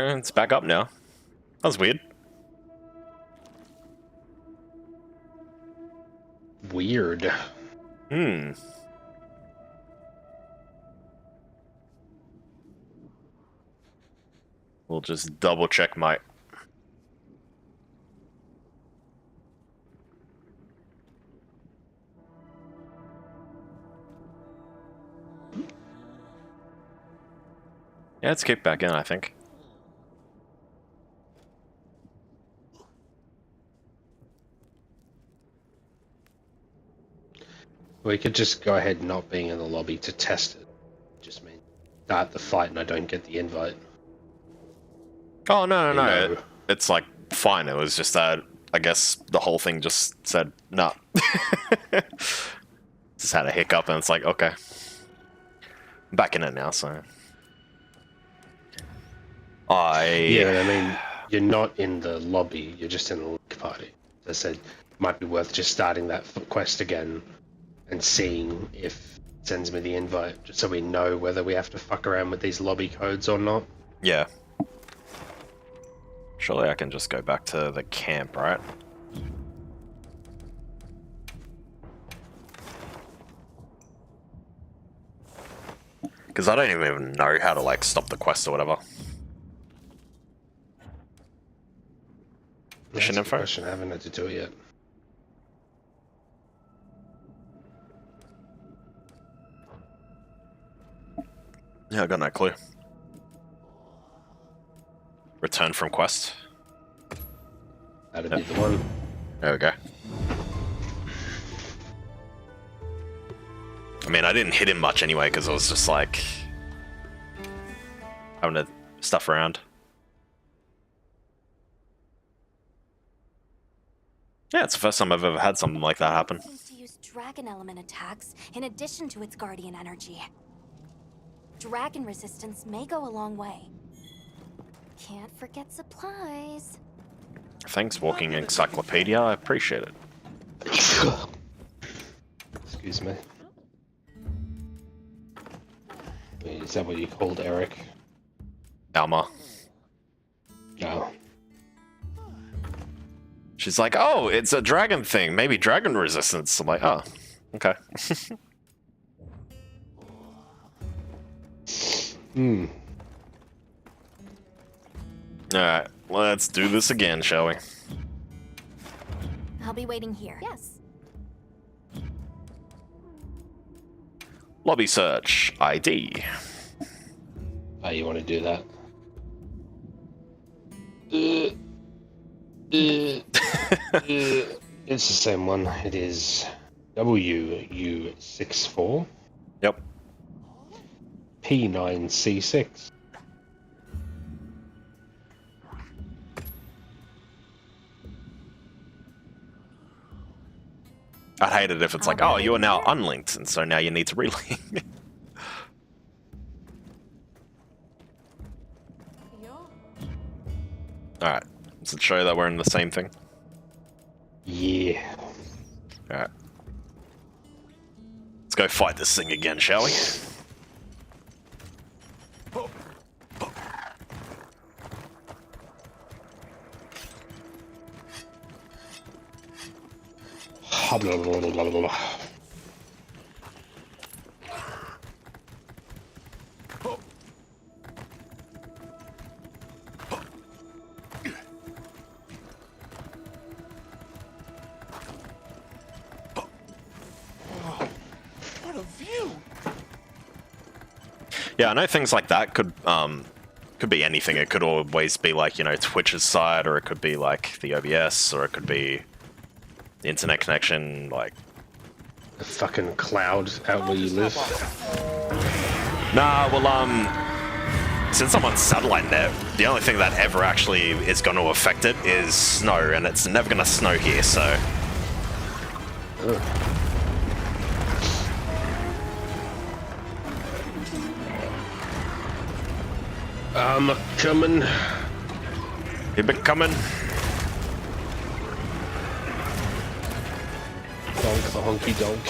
It's back up now. That was weird. Weird. Hmm. We'll just double check my... Yeah, it's kicked back in, I think. We could just go ahead not being in the lobby to test it. Just mean start the fight and I don't get the invite. Oh, no, no, no. No. It's like, fine. It was just that, I guess the whole thing just said, no. Just had a hiccup and it's like, okay. I'm back in it now, so... Yeah, but I mean, you're not in the lobby, you're just in the link party. As I said, it might be worth just starting that quest again and seeing if it sends me the invite, just so we know whether we have to fuck around with these lobby codes or not. Yeah. Surely I can just go back to the camp, right? Because I don't even know how to, like, stop the quest or whatever. Mission That's a good info? question. I haven't had to do it yet. Yeah, I got no clue. Return from quest. That'd be the one. There we go. I mean, I didn't hit him much anyway, because I was just like... having to stuff around. Yeah, it's the first time I've ever had something like that happen. Seems to use dragon element attacks in addition to its guardian energy. Dragon resistance may go a long way. Can't forget supplies. Thanks, Walking Encyclopedia. I appreciate it. Excuse me. Wait, is that what you called Eric? Alma. No. She's like, oh, it's a dragon thing. Maybe dragon resistance. I'm like, oh, okay. Hmm. Alright, let's do this again, shall we? I'll be waiting here. Yes. Lobby search. ID. Oh, you want to do that? It's the same one. It is WU64 Yep. P9C6. I'd hate it if it's like, oh, you are now unlinked, and so now you need to relink. Alright, does it show that we're in the same thing? Yeah. Alright. Let's go fight this thing again, shall we? What a view! Yeah, I know things like that could be anything. It could always be like, you know, Twitch's side, or it could be like the OBS, or it could be the internet connection, like... The fucking cloud out where you live. Nah, well, since I'm on satellite net, the only thing that ever actually is going to affect it is snow, and it's never going to snow here, so... Ugh. I'm coming. You been coming? Donk the honky donk.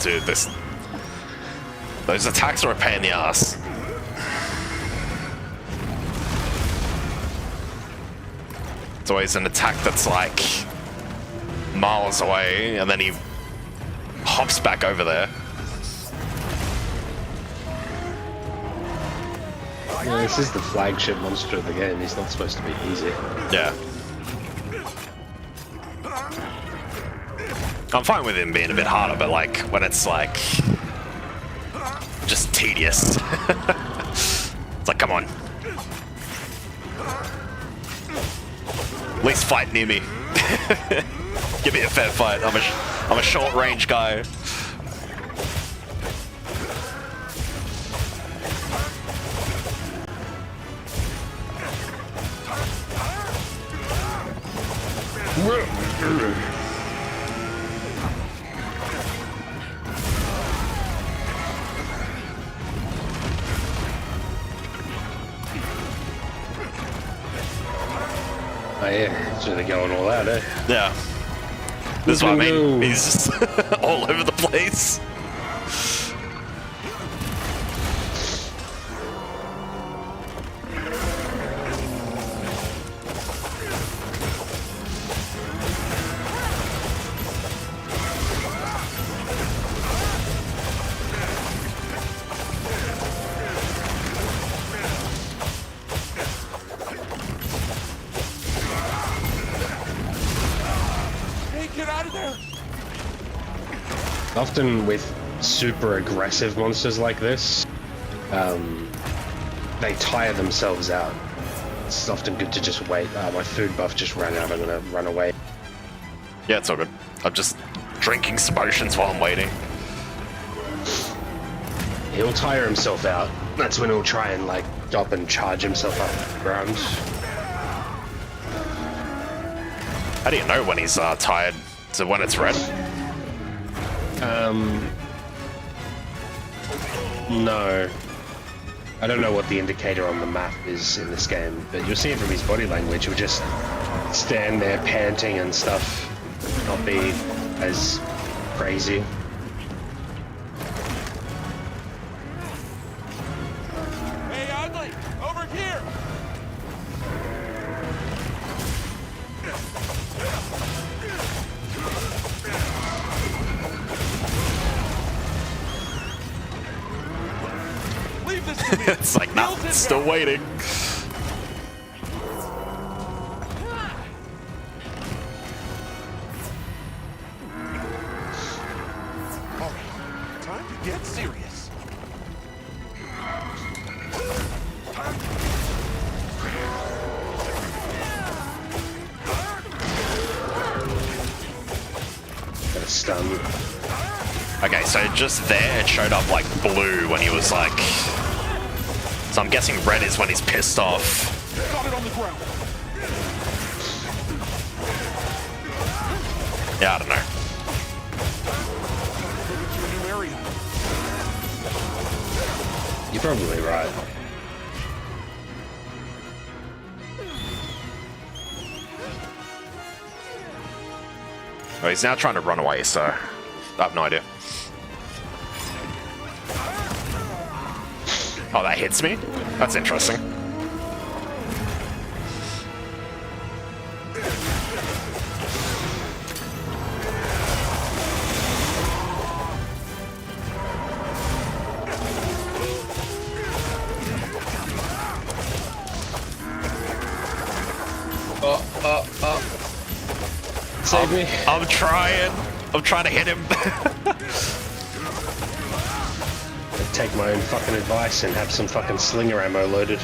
dude, those attacks are a pain in the ass. It's always an attack that's like miles away, and then he hops back over there. Yeah, this is the flagship monster of the game. He's not supposed to be easy. Yeah. I'm fine with him being a bit harder, but like when it's like just tedious. It's like, come on. At least fight near me. Give me a fair fight. I'm a short range guy. Oh yeah, so they're going all out, eh? Yeah. This is what I mean. He's just all over the place. Often with super aggressive monsters like this, they tire themselves out. It's often good to just wait. My food buff just ran out, I'm gonna run away. Yeah, it's all good. I'm just drinking some potions while I'm waiting. He'll tire himself out. That's when he'll try and like stop and charge himself up the ground. How do you know when he's tired? Is it when it's red? No. I don't know what the indicator on the map is in this game, but you'll see it from his body language. He'll just stand there panting and stuff, not be as crazy. Hey, Ugly! Over here! Leave this to me! It's like, nah, it's still waiting. Alright, time to get serious. Got a stun. Okay, so just there, it showed up like blue when he was like... So I'm guessing red is when he's pissed off. Got it on the ground. Yeah, I don't know. To a new area. You're probably right. Oh, he's now trying to run away, so I have no idea. Oh, that hits me? That's interesting. Save me. I'm trying. I'm trying to hit him. Take my own fucking advice and have some fucking slinger ammo loaded.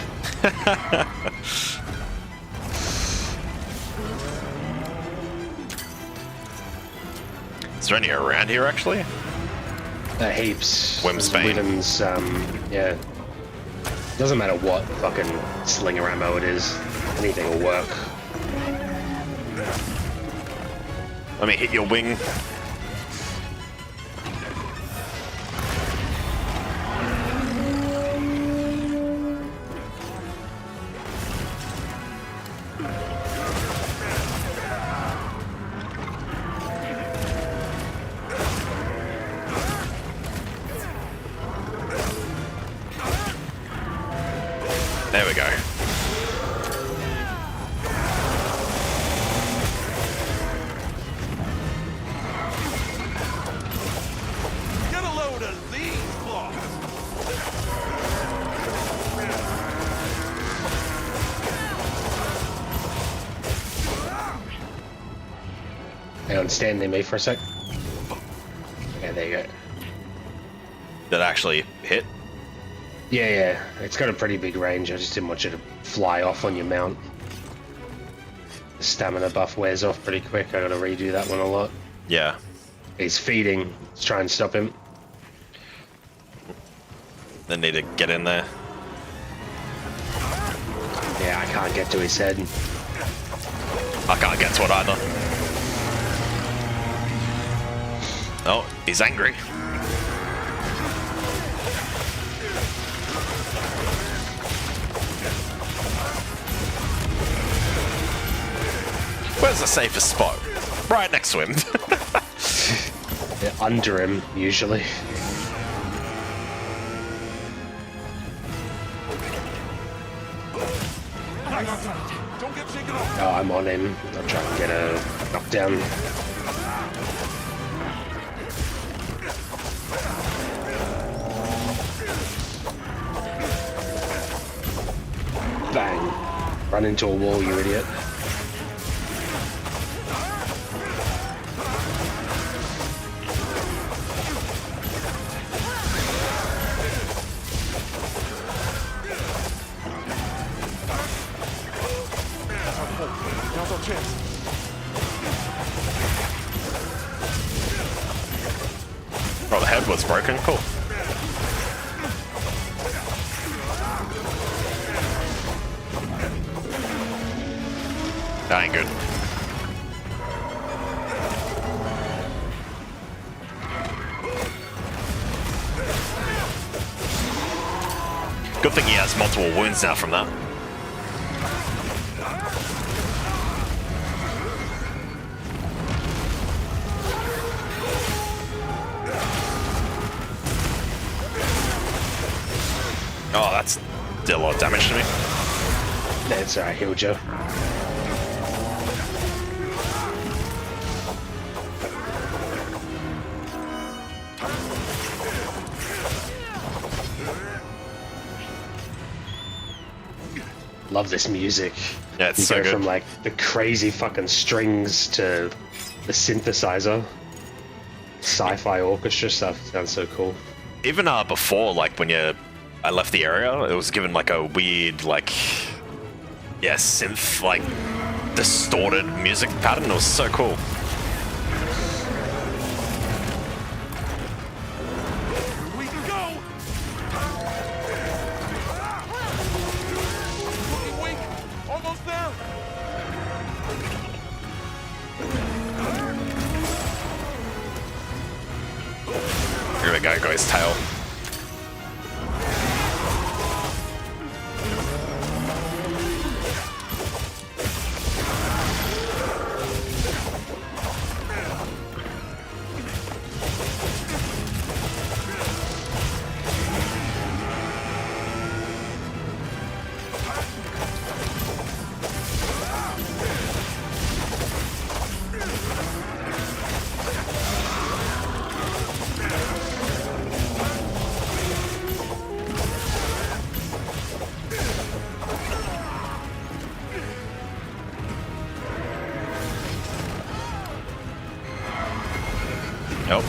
Is there any around here, actually? Heaps. Winsbane. Winnen's, yeah. Doesn't matter what fucking slinger ammo it is. Anything will work. Let me hit your wing. we go. Get a load of these claws. Hang on, stand near me for a sec. Yeah, there you go. Did it actually hit? Yeah, it's got a pretty big range. I just didn't want you to fly off on your mount. The stamina buff wears off pretty quick. I gotta redo that one a lot. Yeah. He's feeding. Let's try and stop him. They need to get in there. Yeah, I can't get to his head. I can't get to it either. Oh, he's angry. Where's the safest spot? Right next to him. Yeah, under him, usually. Don't get shaken off. Oh, I'm on him. I'll try and get a knockdown. Bang. Run into a wall, you idiot. Now's our chance. Oh, the head was broken. Cool. That ain't good. Good thing he has multiple wounds now from that. Oh, that's did a lot of damage to me. That's alright, healed you. Love this music. Yeah, it's you so go good. from like the crazy fucking strings to the synthesizer. Sci-fi orchestra stuff sounds so cool. Even before, like when I left the area, it was given like a weird, like, yeah, synth, like distorted music pattern. It was so cool. We can go. Looking weak. Almost there. Here we go, his tail. Nope.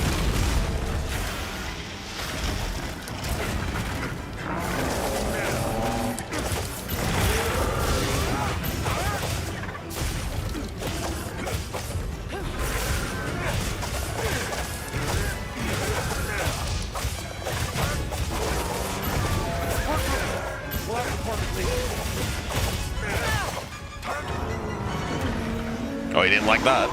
We'll have it perfectly. Oh, he didn't like that.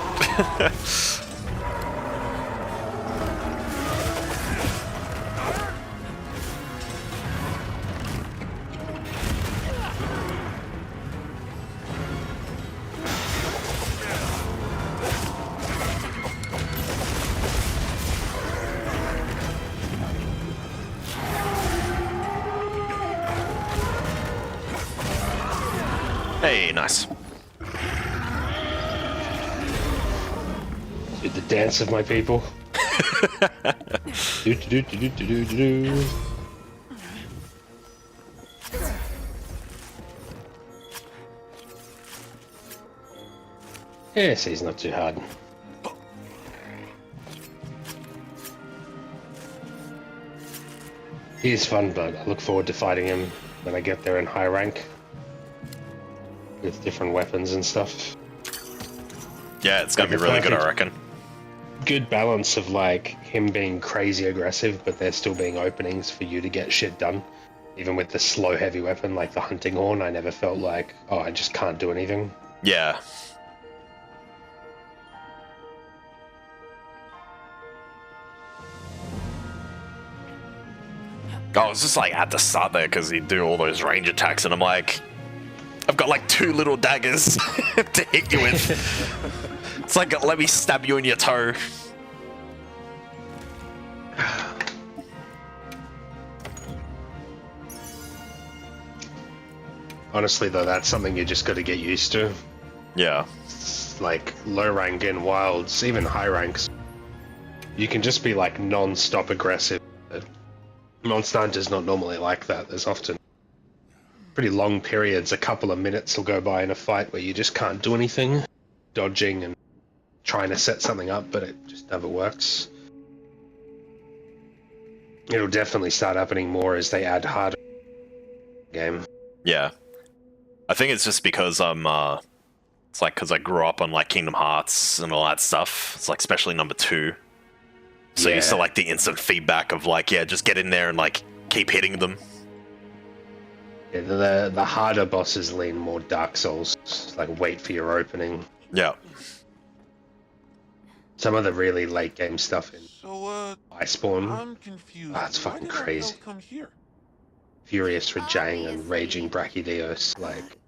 Hey, nice. Do the dance of my people. do, do, do, do, do, do, do, do. Yes, he's not too hard. He is fun, but I look forward to fighting him when I get there in high rank. With different weapons and stuff. Yeah, it's gonna Like be a really good, I perfect- reckon. Good balance of like him being crazy aggressive, but there still being openings for you to get shit done. Even with the slow heavy weapon like the hunting horn, I never felt like, oh, I just can't do anything. Yeah. I was just like at the start there because he'd do all those range attacks, and I'm like, I've got like 2 little daggers to hit you with. It's like, let me stab you in your toe. Honestly, though, that's something you just got to get used to. Yeah. It's like low rank in wilds, even high ranks, you can just be like non-stop aggressive. But Monster Hunter's not normally like that. There's often pretty long periods, a couple of minutes will go by in a fight where you just can't do anything, dodging and trying to set something up, but it just never works. It'll definitely start happening more as they add harder game. Yeah. I think it's just because it's like because I grew up on like Kingdom Hearts and all that stuff. It's like especially number 2. So you still like the instant feedback of like, yeah, just get in there and like keep hitting them. Yeah, the harder bosses lean more Dark Souls. It's like wait for your opening. Yeah. Some of the really late game stuff in So, Iceborne, I'm confused. That's Why fucking did our crazy. held come here? Furious Rajang and Raging Brachydios, like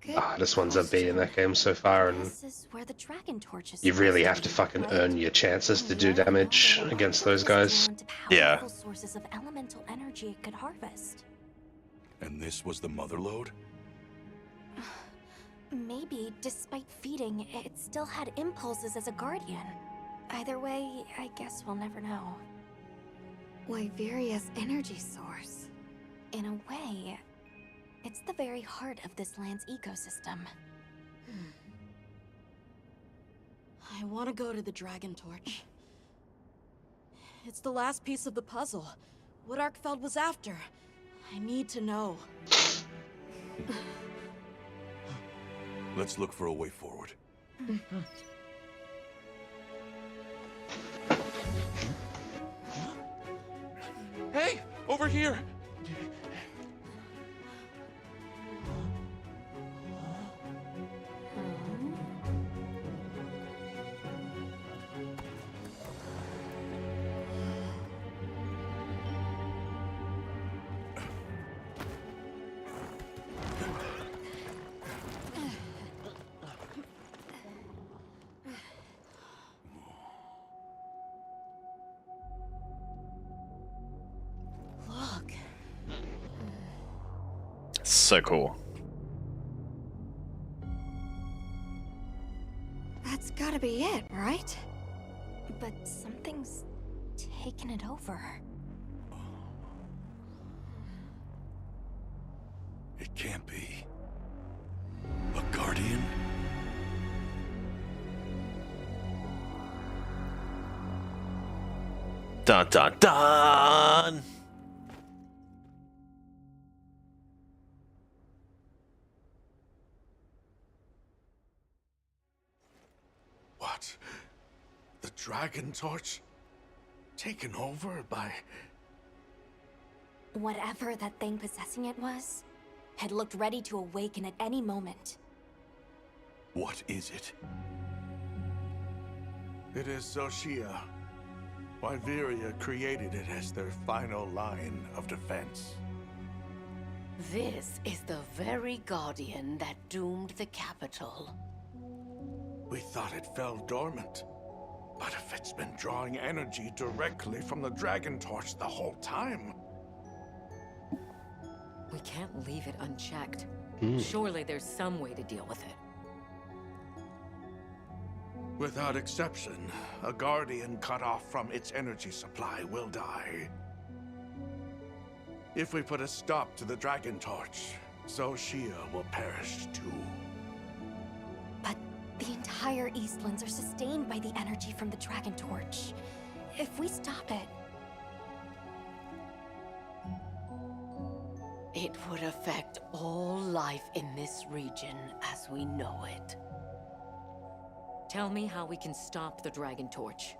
the hardest ones I've beat in that game so far, and This is where the dragon torch is you really supposed have to be, fucking right? earn your chances to do And now damage the against torch those is guys. down to Yeah. powerful sources of elemental energy it could harvest. And this was the mother lode? Maybe, despite feeding, it still had impulses as a guardian. Either way, I guess we'll never know. Wyveria's energy source. In a way, it's the very heart of this land's ecosystem. I want to go to the Dragon Torch. It's the last piece of the puzzle. What Arkfeld was after. I need to know. Let's look for a way forward. Hey, over here! Look. So cool. That's gotta be it, right? But something's taken it over. It can't be. A guardian? Dun dun dun! What? The Dragon Torch? Taken over by... Whatever that thing possessing it was, had looked ready to awaken at any moment. What is it? It is Xochitl. Wyveria created it as their final line of defense. This is the very guardian that doomed the capital. We thought it fell dormant. But if it's been drawing energy directly from the Dragon Torch the whole time... We can't leave it unchecked. Surely there's some way to deal with it. Without exception, a guardian cut off from its energy supply will die. If we put a stop to the Dragon Torch, Xochitl will perish too. But the entire Eastlands are sustained by the energy from the Dragon Torch. If we stop it... It would affect all life in this region as we know it. Tell me how we can stop the Dragon Torch.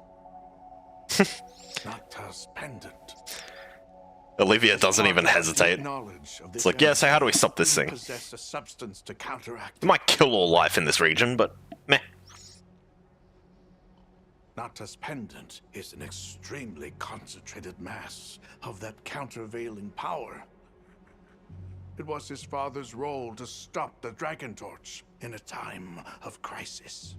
Nata's pendant. Olivia doesn't even hesitate. It's like, yeah, so how do we stop this thing? Possess a substance to counteract. It might kill all life in this region, but meh. Nata's pendant is an extremely concentrated mass of that countervailing power. It was his father's role to stop the Dragon Torch in a time of crisis.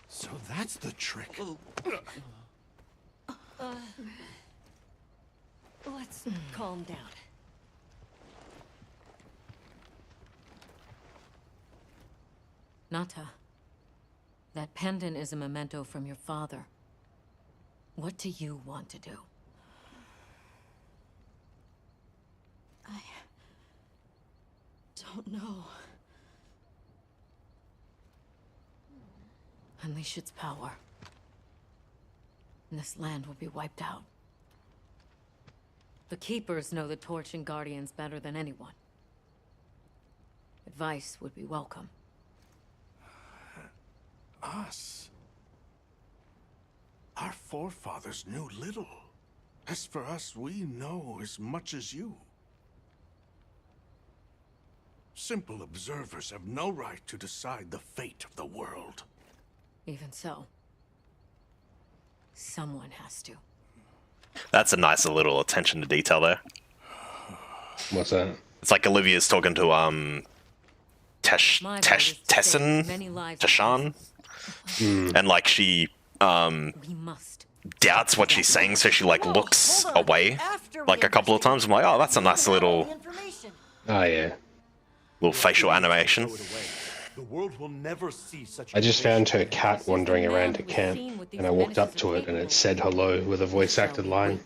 So that's the trick. Let's calm down. Nata, that pendant is a memento from your father. What do you want to do? I don't know. Unleash its power. And this land will be wiped out. The Keepers know the Torch and Guardians better than anyone. Advice would be welcome. Us? Our forefathers knew little. As for us, we know as much as you. Simple observers have no right to decide the fate of the world. Even so, someone has to. That's a nice little attention to detail there. What's that? It's like Olivia's talking to Teshan, and like she We must. doubts what she's saying, so she like looks away like a couple of times. I'm like, oh, that's a nice little Oh yeah. facial animation. The world will never see such I just found her cat wandering around at camp, and I walked up to it, and it said hello with a voice-acted line.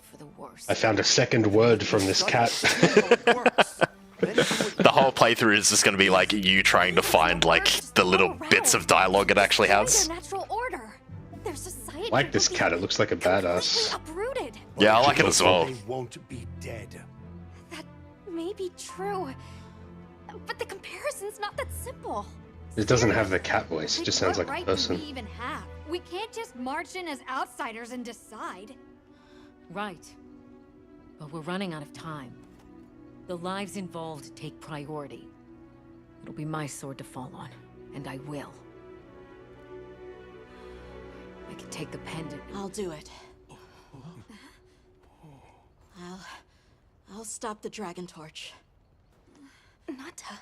I found a second word from this cat. The whole playthrough is just going to be like you trying to find like the little bits of dialogue it actually has. Natural order. Their society I like this cat, it looks like a badass. uprooted. Yeah, I like it as well. They won't be dead. That may be true, but the comparison's not that simple. It doesn't have the cat voice, it just sounds What like a right do person. we even have? We can't just march in as outsiders and decide. Right. But we're running out of time. The lives involved take priority. It'll be my sword to fall on, and I will. I can take the pendant. I'll do it. I'll stop the Dragon Torch. Nata.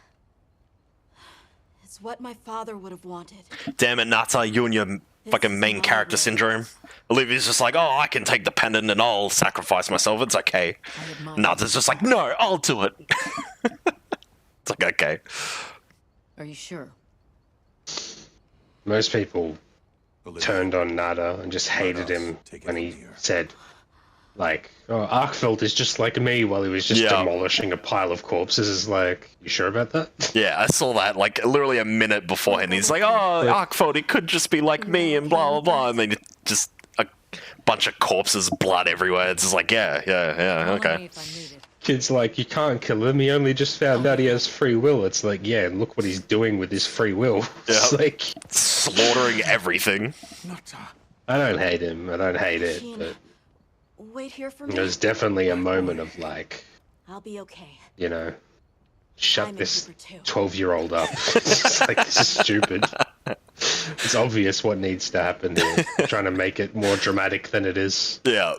It's what my father would have wanted. Damn it, Nata, you and your fucking main character syndrome. Olivia's just like, oh, I can take the pendant and I'll sacrifice myself, it's okay. Nata's just like, no, I'll do it. It's like, okay. Are you sure? Most people turned on Nada and just hated him when he said, like, oh, Arkfeld is just like me while he was just demolishing a pile of corpses. Is like, you sure about that? Yeah, I saw that like literally a minute beforehand. He's like, oh, Arkfeld, it could just be like me and blah, blah, blah. And then just a bunch of corpses, blood everywhere. It's just like, yeah, okay. Kid's like, you can't kill him. He only just found out he has free will. It's like, yeah, and look what he's doing with his free will. It's like slaughtering everything. I don't hate him. I don't hate it. But Wait here for me. there's definitely a moment of like, I'll be okay. you know, shut I'm this in Cooper 12-year-old up. It's like, this is stupid. It's obvious what needs to happen here. Trying to make it more dramatic than it is. Yeah.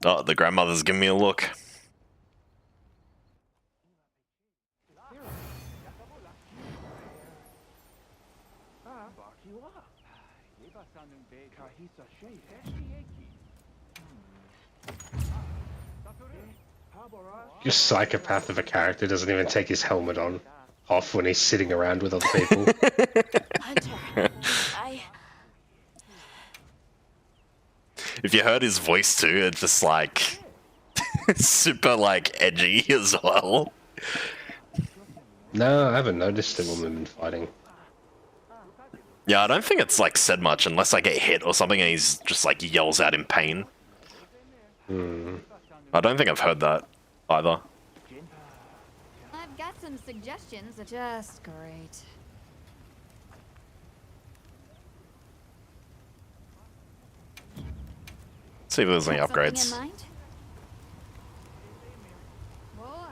Oh, the grandmother's giving me a look. Your psychopath of a character doesn't even take his helmet off when he's sitting around with other people. Hunter, If you heard his voice too, it's just like super like edgy as well. No, I haven't noticed it when we've been fighting. Yeah, I don't think it's like said much unless I get hit or something and he's just like yells out in pain. I don't think I've heard that either. I've got some suggestions that just great. See if there's any Something in upgrades. mind? Whoa.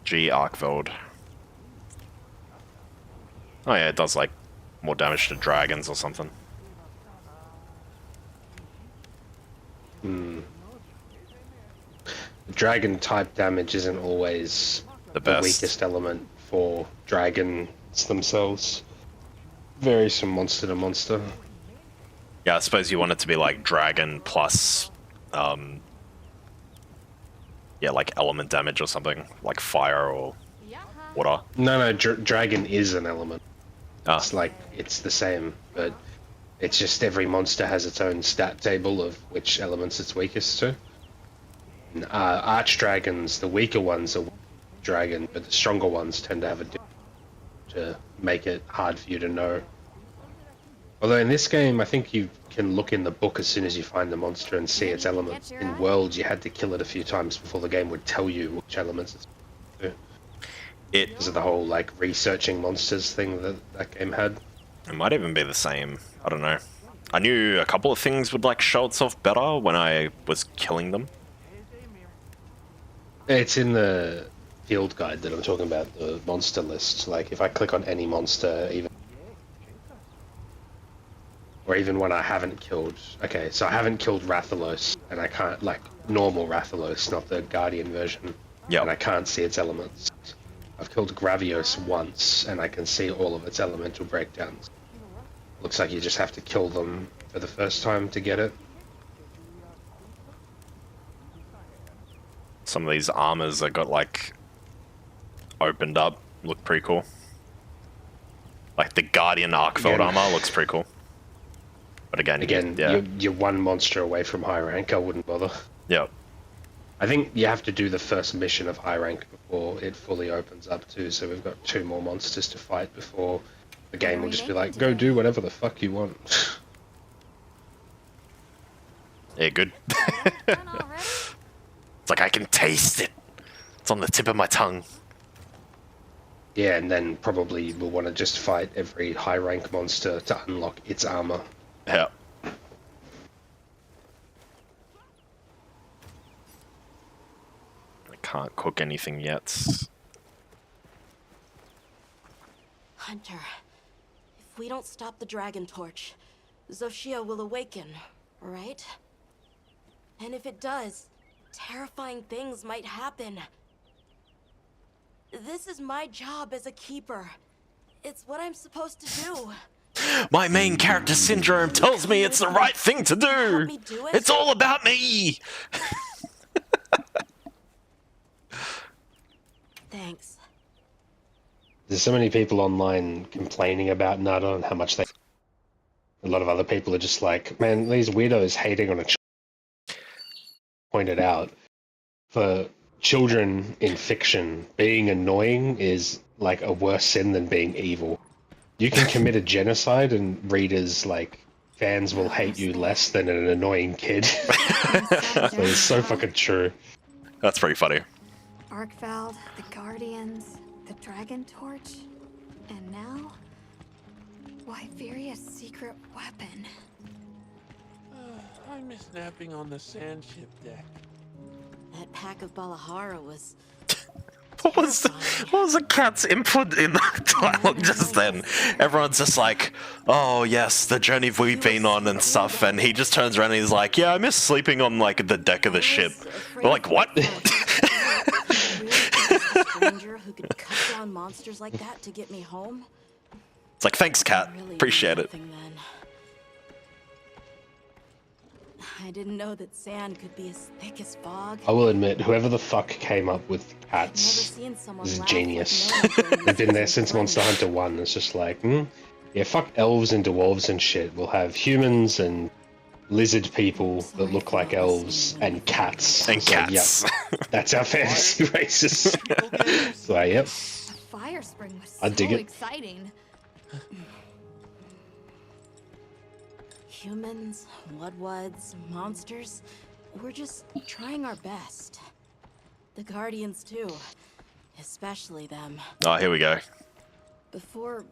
G Arkveld. Oh yeah, it does like more damage to dragons or something. Dragon type damage isn't always The the best. weakest element for dragons themselves. Varies from monster to monster. Yeah, I suppose you want it to be like dragon plus, yeah, like element damage or something, like fire or water. No, dragon is an element. Ah, It's like, it's the same, but it's just every monster has its own stat table of which elements it's weakest to. Archdragons, the weaker ones are dragon, but the stronger ones tend to have a different to make it hard for you to know. Although in this game, I think you can look in the book as soon as you find the monster and see its elements. In World, you had to kill it a few times before the game would tell you which elements it's to. it Because of the whole like researching monsters thing that game had. it might even be the same. I don't know. I knew a couple of things would like show itself better when I was killing them. It's in the field guide that I'm talking about, the monster list. Like, if I click on any monster, even when I haven't killed... Okay, so I haven't killed Rathalos, and I can't... Like, normal Rathalos, not the Guardian version. Yeah. And I can't see its elements. I've killed Gravios once, and I can see all of its elemental breakdowns. Looks like you just have to kill them for the first time to get it. Some of these armors that got like opened up look pretty cool. Like the Guardian Arkveld Again. armor looks pretty cool. But again, yeah, you're one monster away from high rank, I wouldn't bother. yeah. I think you have to do the first mission of high rank before it fully opens up too, so we've got 2 more monsters to fight before the game will just be like, go do whatever the fuck you want. Yeah, good. Done already? It's like I can taste it. It's on the tip of my tongue. Yeah, and then probably we'll want to just fight every high rank monster to unlock its armor. Yeah. I can't cook anything yet. Hunter, if we don't stop the Dragon Torch, Xochitl will awaken, right? And if it does, terrifying things might happen. This is my job as a keeper. It's what I'm supposed to do. My main character syndrome tells me it's the right thing to Help do. me do it? It's all about me. Thanks. There's so many people online complaining about Nada and how much they... A lot of other people are just like, man, these weirdos hating on a pointed out. For children in fiction, being annoying is like a worse sin than being evil. You can commit a genocide and readers, like, fans will hate you less than an annoying kid. It's so fucking true. That's pretty funny. Arkveld, the Guardians, the Dragon Torch, and now Wyveria's secret weapon. I miss napping on the sand ship deck. That pack of Balahara was... What was the cat's input in the dialogue just then? Everyone's just like, oh yes, the journey we've been on and stuff, and he just turns around and he's like, yeah, I miss sleeping on like the deck of the ship. We're like, what? stranger who could cut down monsters like that to get me home. It's like, thanks, Cat. Really Appreciate it. nothing then. I didn't know that sand could be as thick as fog. I will admit, whoever the fuck came up with I've cats never seen someone is a laugh genius. like no one during They've been there this since run. Monster Hunter 1. It's just like, yeah, fuck elves and dwarves and shit. We'll have humans and lizard people that look like elves and cats. And So, cats. yep, that's our fantasy races. So, yep. The fire spring was I so dig it. exciting. Humans, Bloodwoods, monsters, we're just trying our best. The Guardians too, especially them. Oh, here we go. Before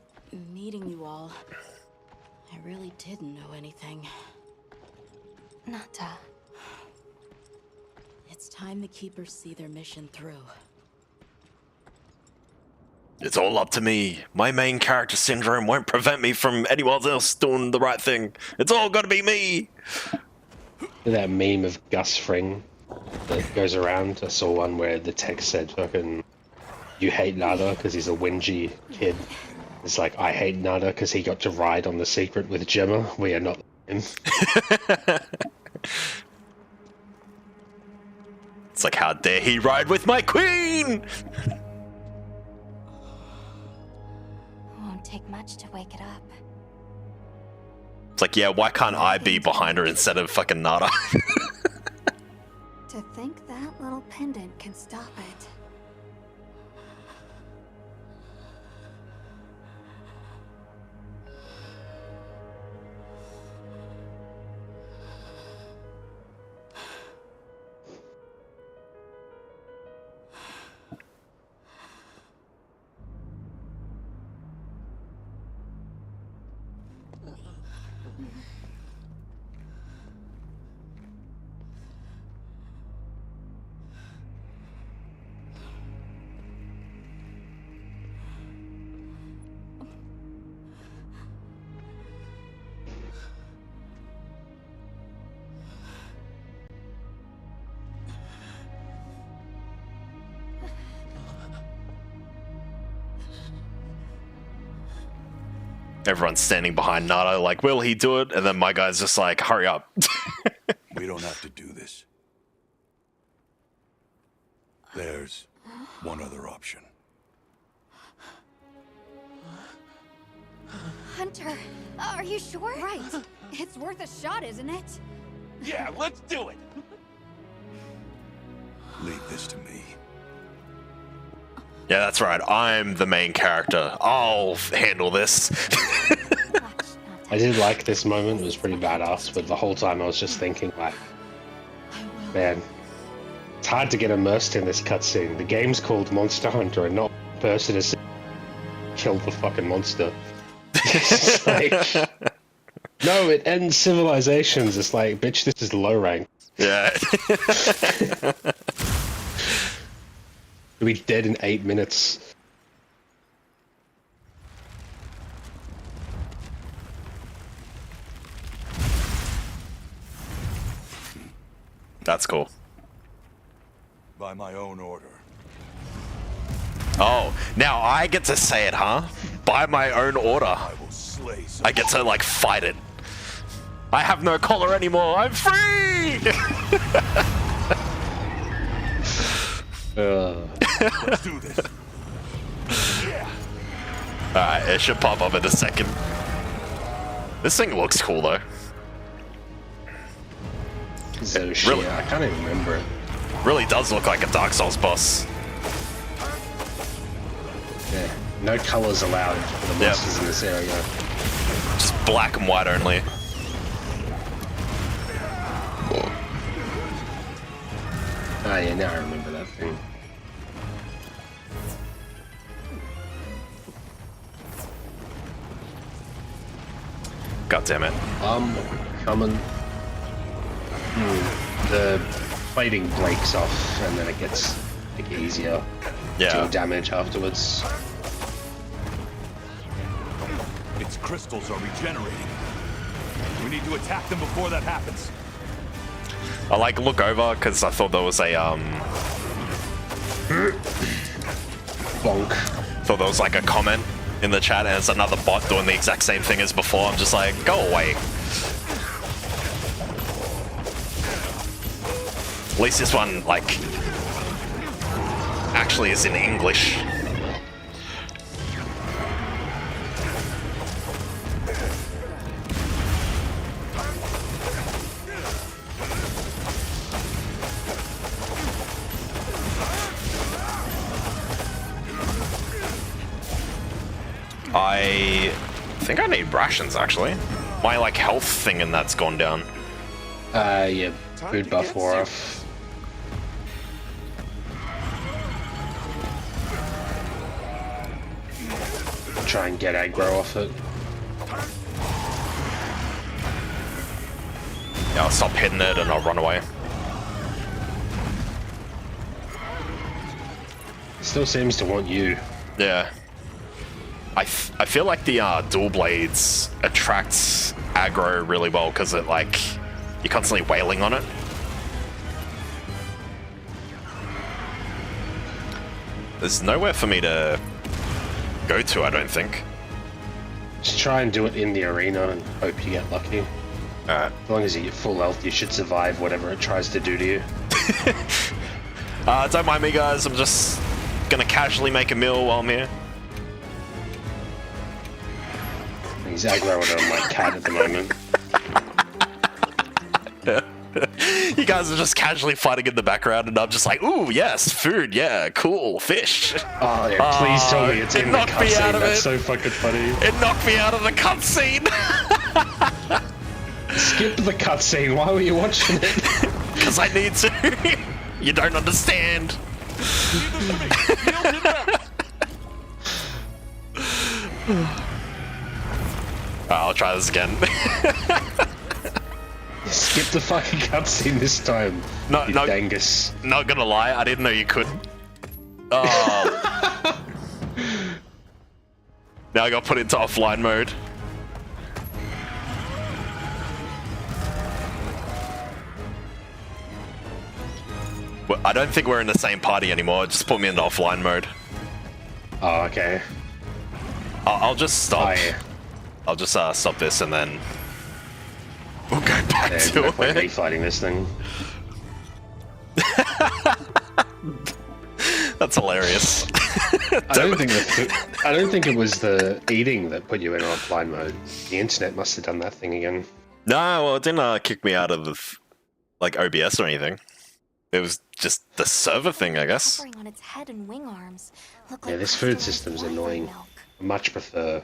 meeting you all, I really didn't know anything. Nata. It's time the Keepers see their mission through. It's all up to me. My main character syndrome won't prevent me from anyone else doing the right thing. It's all gotta be me. That meme of Gus Fring that goes around. I saw one where the text said, fucking, you hate Nada because he's a whingy kid. It's like, I hate Nada because he got to ride on The Secret with Gemma. We are not him. It's like, how dare he ride with my queen? Won't take much to wake it up. It's like, yeah, why can't I be behind her instead of fucking Nada? To think that little pendant can stop it. Everyone's standing behind Nada like, will he do it? And then my guy's just like, hurry up. We don't have to do this. There's one other option. Hunter, are you sure? Right. It's worth a shot, isn't it? Yeah, let's do it. Leave this to me. Yeah, that's right. I'm the main character. I'll handle this. I did like this moment. It was pretty badass, but the whole time I was just thinking, like, man, it's hard to get immersed in this cutscene. The game's called Monster Hunter, and not one person has killed the fucking monster. It's like, no, it ends civilizations. It's like, bitch, this is low rank. Yeah. You'll be dead in 8 minutes. That's cool. By my own order. Oh, now I get to say it, huh? By my own order. I will slay some. I get to, like, fight it. I have no collar anymore. I'm free! Let's do this. Yeah. Alright, it should pop up in a second. This thing looks cool, though. Zoshia, Really? I can't even remember it. Really does look like a Dark Souls boss. Yeah, no colors allowed for the Yep. monsters in this area. Just black and white only. Oh yeah, now I remember that thing. God damn it. Coming. The fighting breaks off, and then it gets like, easier. Yeah. Deal damage afterwards. Its crystals are regenerating. We need to attack them before that happens. I like look over because I thought there was a bonk. Thought there was like a comment in the chat and it's another bot doing the exact same thing as before. I'm just like, go away. At least this one, like, actually is in English. I think I need rations, actually. My, like, health thing and that's gone down. Yeah, food buff wore off. Try and get aggro off it. Yeah, I'll stop hitting it and I'll run away. It still seems to want you. Yeah. I feel like the dual blades attracts aggro really well because it, like, you're constantly wailing on it. There's nowhere for me to go to, I don't think. Just try and do it in the arena and hope you get lucky. Alright. As long as you get full health, you should survive whatever it tries to do to you. Don't mind me, guys. I'm just gonna casually make a meal while I'm here. He's aggroing on my cat at the moment. You guys are just casually fighting in the background, and I'm just like, ooh, yes, food, yeah, cool, fish. Oh, yeah, please tell me it's in the cutscene. That's so fucking funny. It knocked me out of the cutscene. Skip the cutscene. Why were you watching it? Because I need to. You don't understand. I'll try this again. Skip the fucking cutscene this time. No, you dangus. Not gonna lie, I didn't know you could. Oh. Now I got put into offline mode. Well, I don't think we're in the same party anymore. Just put me into offline mode. Oh, okay. I'll just stop. I'll just stop this and then we'll go back to no point me fighting this thing. That's hilarious. I don't think it was the eating that put you in offline mode. The internet must have done that thing again. No, well, it didn't kick me out of the, like, OBS or anything. It was just the server thing, I guess. On its head and wing arms. Yeah, this food system's annoying. I much prefer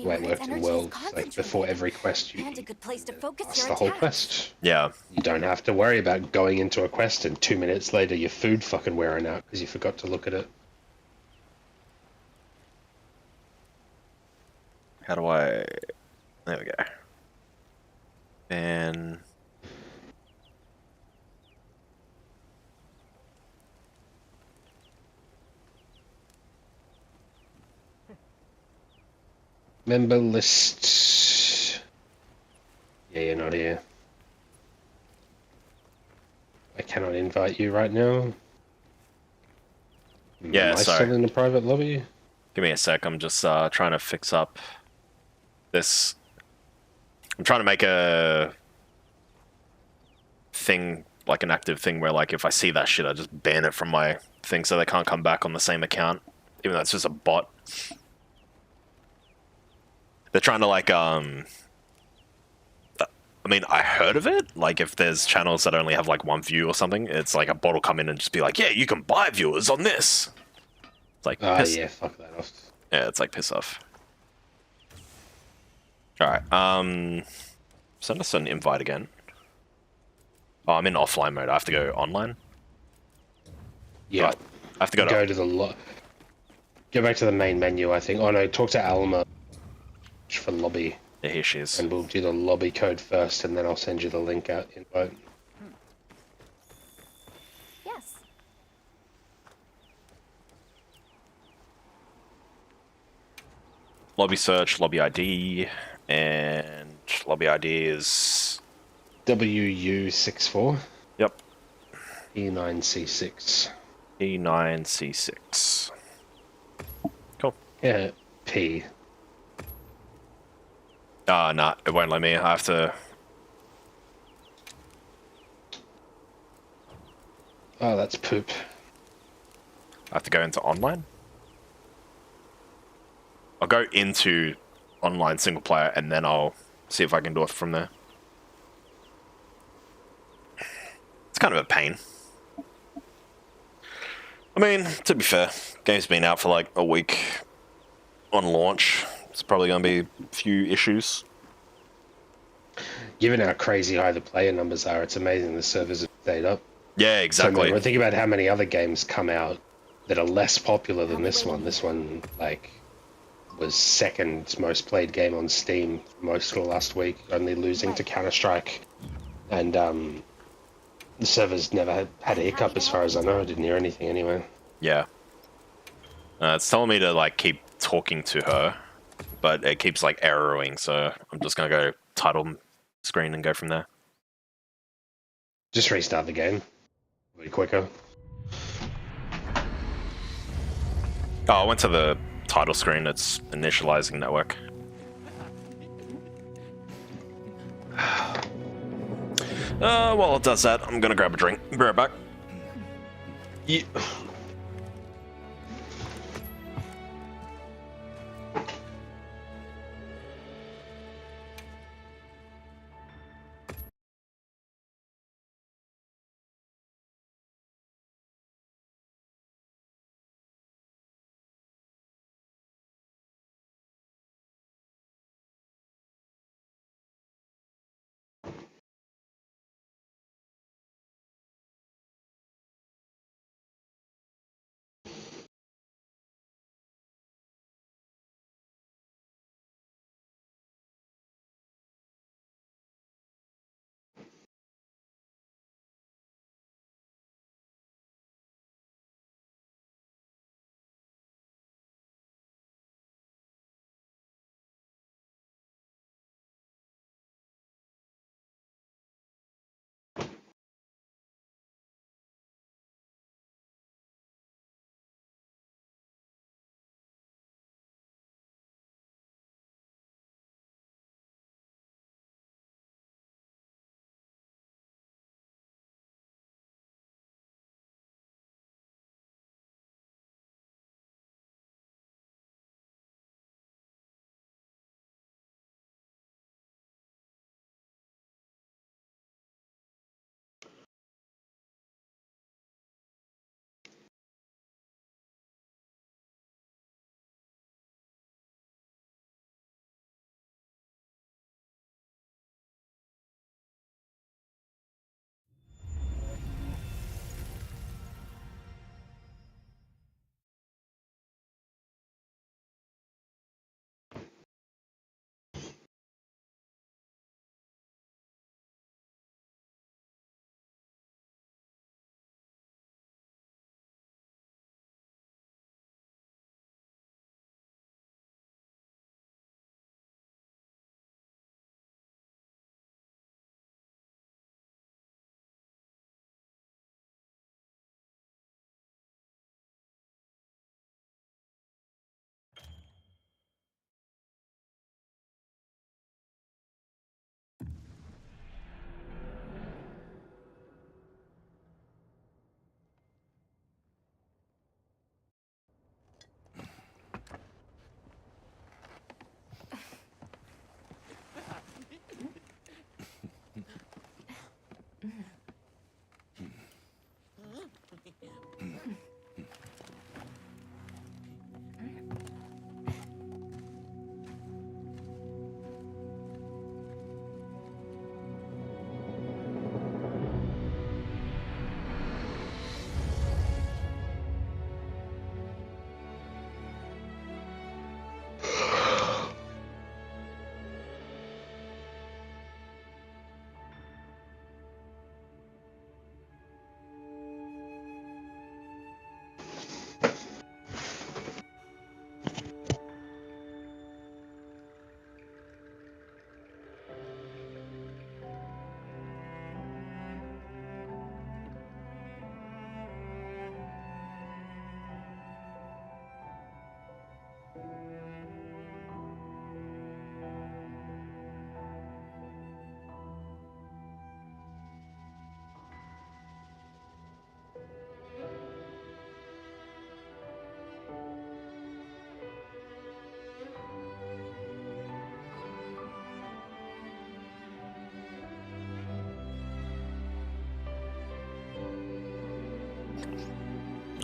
where it worked in Worlds. Like, before every quest, And a good place to focus that's your the whole attacks. quest. Yeah. You don't have to worry about going into a quest and 2 minutes later your food fucking wearing out because you forgot to look at it. How do I... There we go. And... Member list. Yeah, you're not here. I cannot invite you right now. Yeah, Am I sorry. still in the private lobby? Give me a sec, I'm just trying to fix up this. I'm trying to make a thing, like an active thing where, like, if I see that shit, I just ban it from my thing so they can't come back on the same account, even though it's just a bot. They're trying to, like, I mean, I heard of it. Like, if there's channels that only have, like, one view or something, it's like a bot will come in and just be like, yeah, you can buy viewers on this. It's like, yeah, fuck that off. yeah, it's like piss off. Alright, send us an invite again. Oh, I'm in offline mode. I have to go online? Yeah. Right. I have to go to the go back to the main menu, I think. Oh no, talk to Alma for lobby. Yeah, here she is. And we'll do the lobby code first, and then I'll send you the link out invite. Yes. Lobby search, lobby ID, and lobby ID is... WU64. Yep. E9C6. E9C6. Yeah, P. Nah, it won't let me. I have to. Oh, that's poop. I have to go into online. I'll go into online single player and then I'll see if I can do it from there. It's kind of a pain. I mean, to be fair, game's been out for like a week on launch. It's probably going to be a few issues. Given how crazy high the player numbers are, it's amazing the servers have stayed up. Yeah, exactly. So, think about how many other games come out that are less popular than this one. This one, like, was second most played game on Steam for most of last week, only losing to Counter-Strike. And the servers never had a hiccup as far as I know. I didn't hear anything anyway. Yeah. It's telling me to like keep talking to her, but it keeps like erroring, so I'm just going to go title screen and go from there. Just restart the game. It'll be quicker. Oh, I went to the title screen. It's initializing network. While it does that, I'm gonna grab a drink. Be right back. Yeah.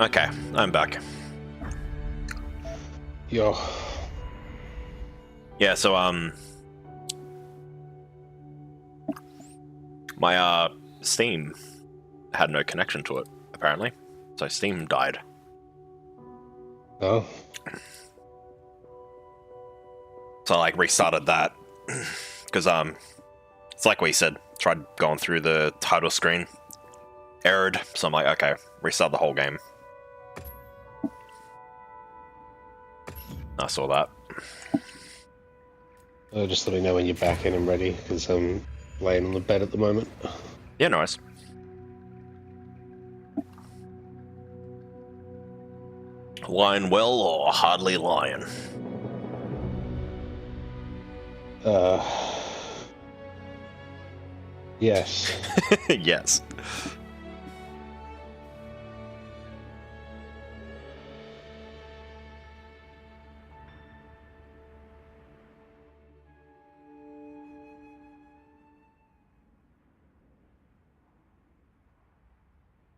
Okay, I'm back. Yo. Yeah, so my Steam had no connection to it apparently, so Steam died. Oh. So I like restarted that because it's like what you said. Tried going through the title screen, errored. So I'm like, okay, restart the whole game. I saw that. Just let me know when you're back in and ready, because I'm laying on the bed at the moment. Yeah, nice. Lying well or hardly lying? Yes. Yes.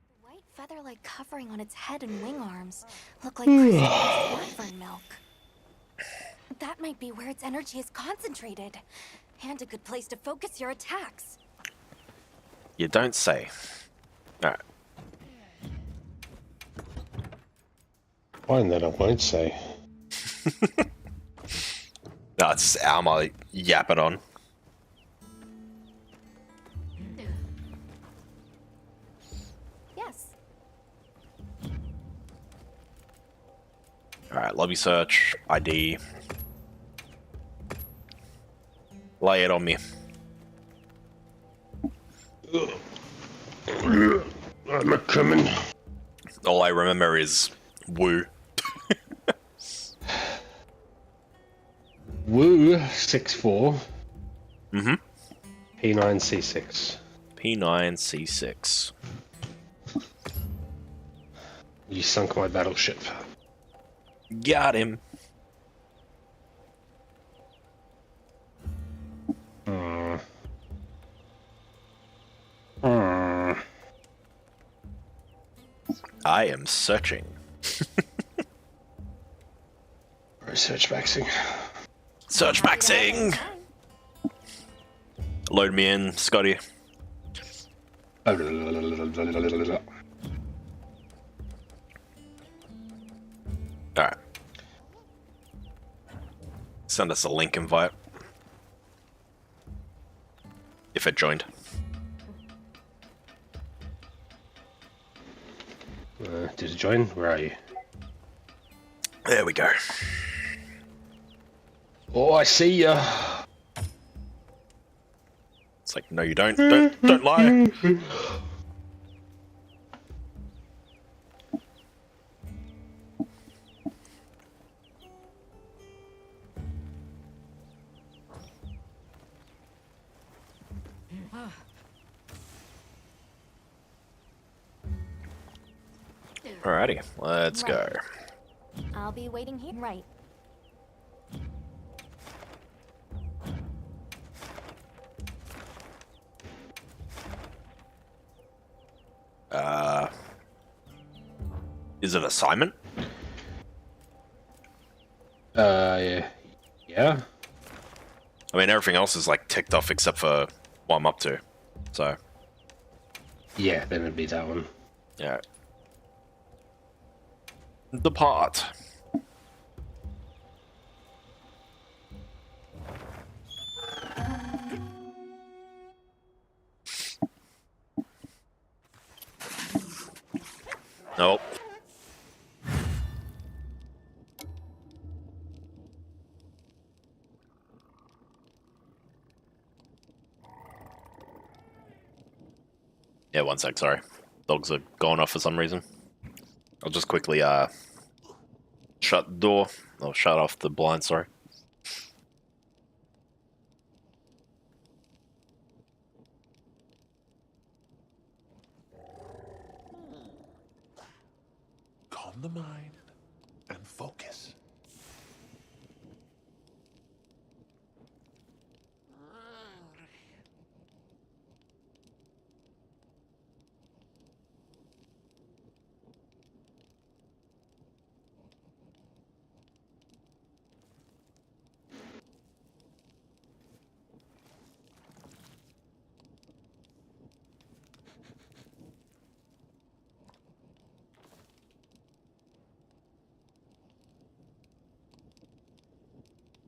The white feather-like covering on its head and wing arms look like crystallized wyvern milk. That might be where its energy is concentrated, and a good place to focus your attacks. You don't say. Alright. Fine then, I won't say. No, it's just Alma yapping on. Yes. Alright, lobby search, ID. Lay it on me. I'm a coming. All I remember is woo. Woo 6'4". Mm-hmm. P9C6. P9C6. You sunk my battleship. Got him. I am searching. Search maxing. Search maxing! Load me in, Scotty. Alright. Send us a link invite. If it joined. Did it join? Where are you? There we go. Oh, I see ya. It's like, no, you don't. Don't lie. Alrighty, let's go. I'll be waiting here. Right. Is it assignment? Yeah. Yeah. I mean, everything else is like ticked off except for what I'm up to. So. Yeah, then it'd be that one. Yeah. Depart. Nope. Yeah, one sec, sorry. Dogs are going off for some reason. I'll just quickly shut the door. I'll shut off the blind, sorry. Calm the mind and focus.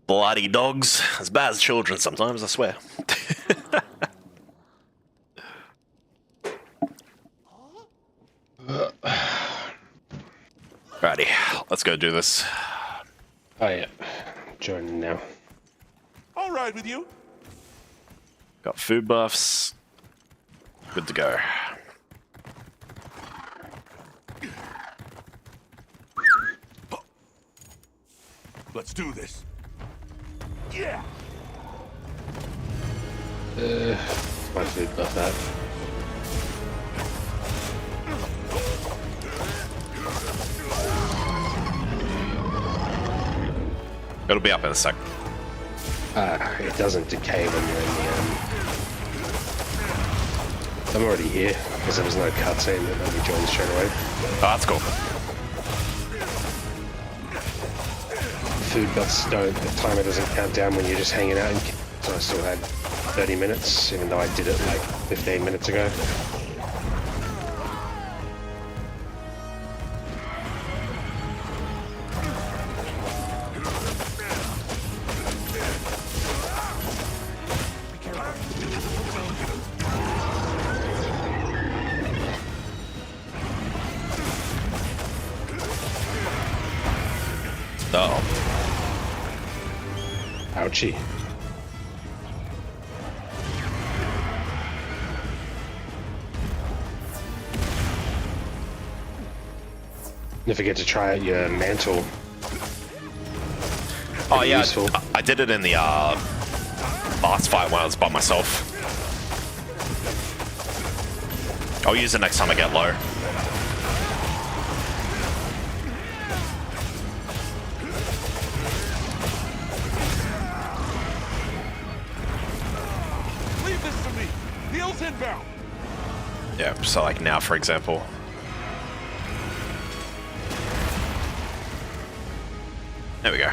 Bloody dogs. As bad as children sometimes, I swear. Righty, let's go do this. Oh yeah, joining now. All right with you? Got food buffs. Good to go. Let's do this. Yeah. My food buff that. It'll be up in a sec. It doesn't decay when you're in the I'm already here because there was no cutscene that let me join straight away. Oh, that's cool. Food buffs don't, the timer doesn't count down when you're just hanging out, so I still had 30 minutes, even though I did it like 15 minutes ago. Oh. Ouchie. Don't forget to try out your mantle. Oh yeah, useful. I did it in the boss fight when I was by myself. I'll use it next time I get low. Leave this to me. Heels inbound. Yeah, so like now, for example. There we go.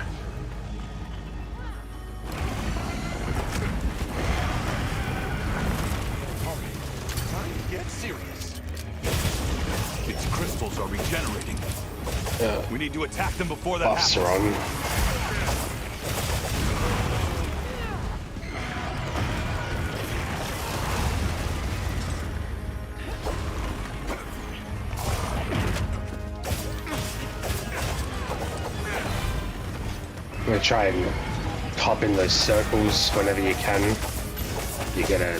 Get serious. Its crystals are regenerating. We need to attack them before that Buffs are happens. on. I'm gonna try and hop in those circles whenever you can. You get a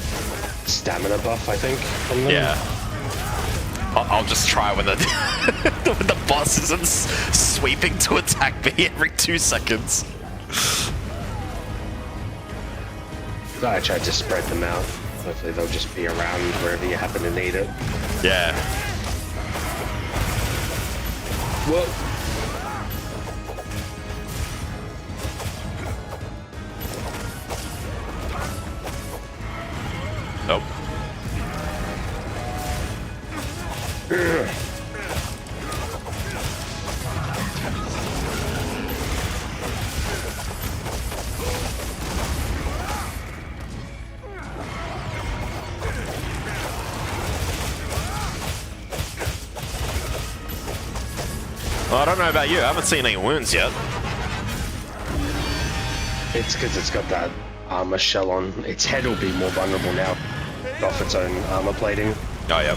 stamina buff, I think, from them. Yeah. I'll just try when the when the boss isn't sweeping to attack me every 2 seconds. I tried to spread them out. Hopefully they'll just be around wherever you happen to need it. Yeah. Whoa. Nope. Well, I don't know about you. I haven't seen any wounds yet. It's because it's got that armor shell on. Its head will be more vulnerable now. Off its own armor plating. Oh, yeah.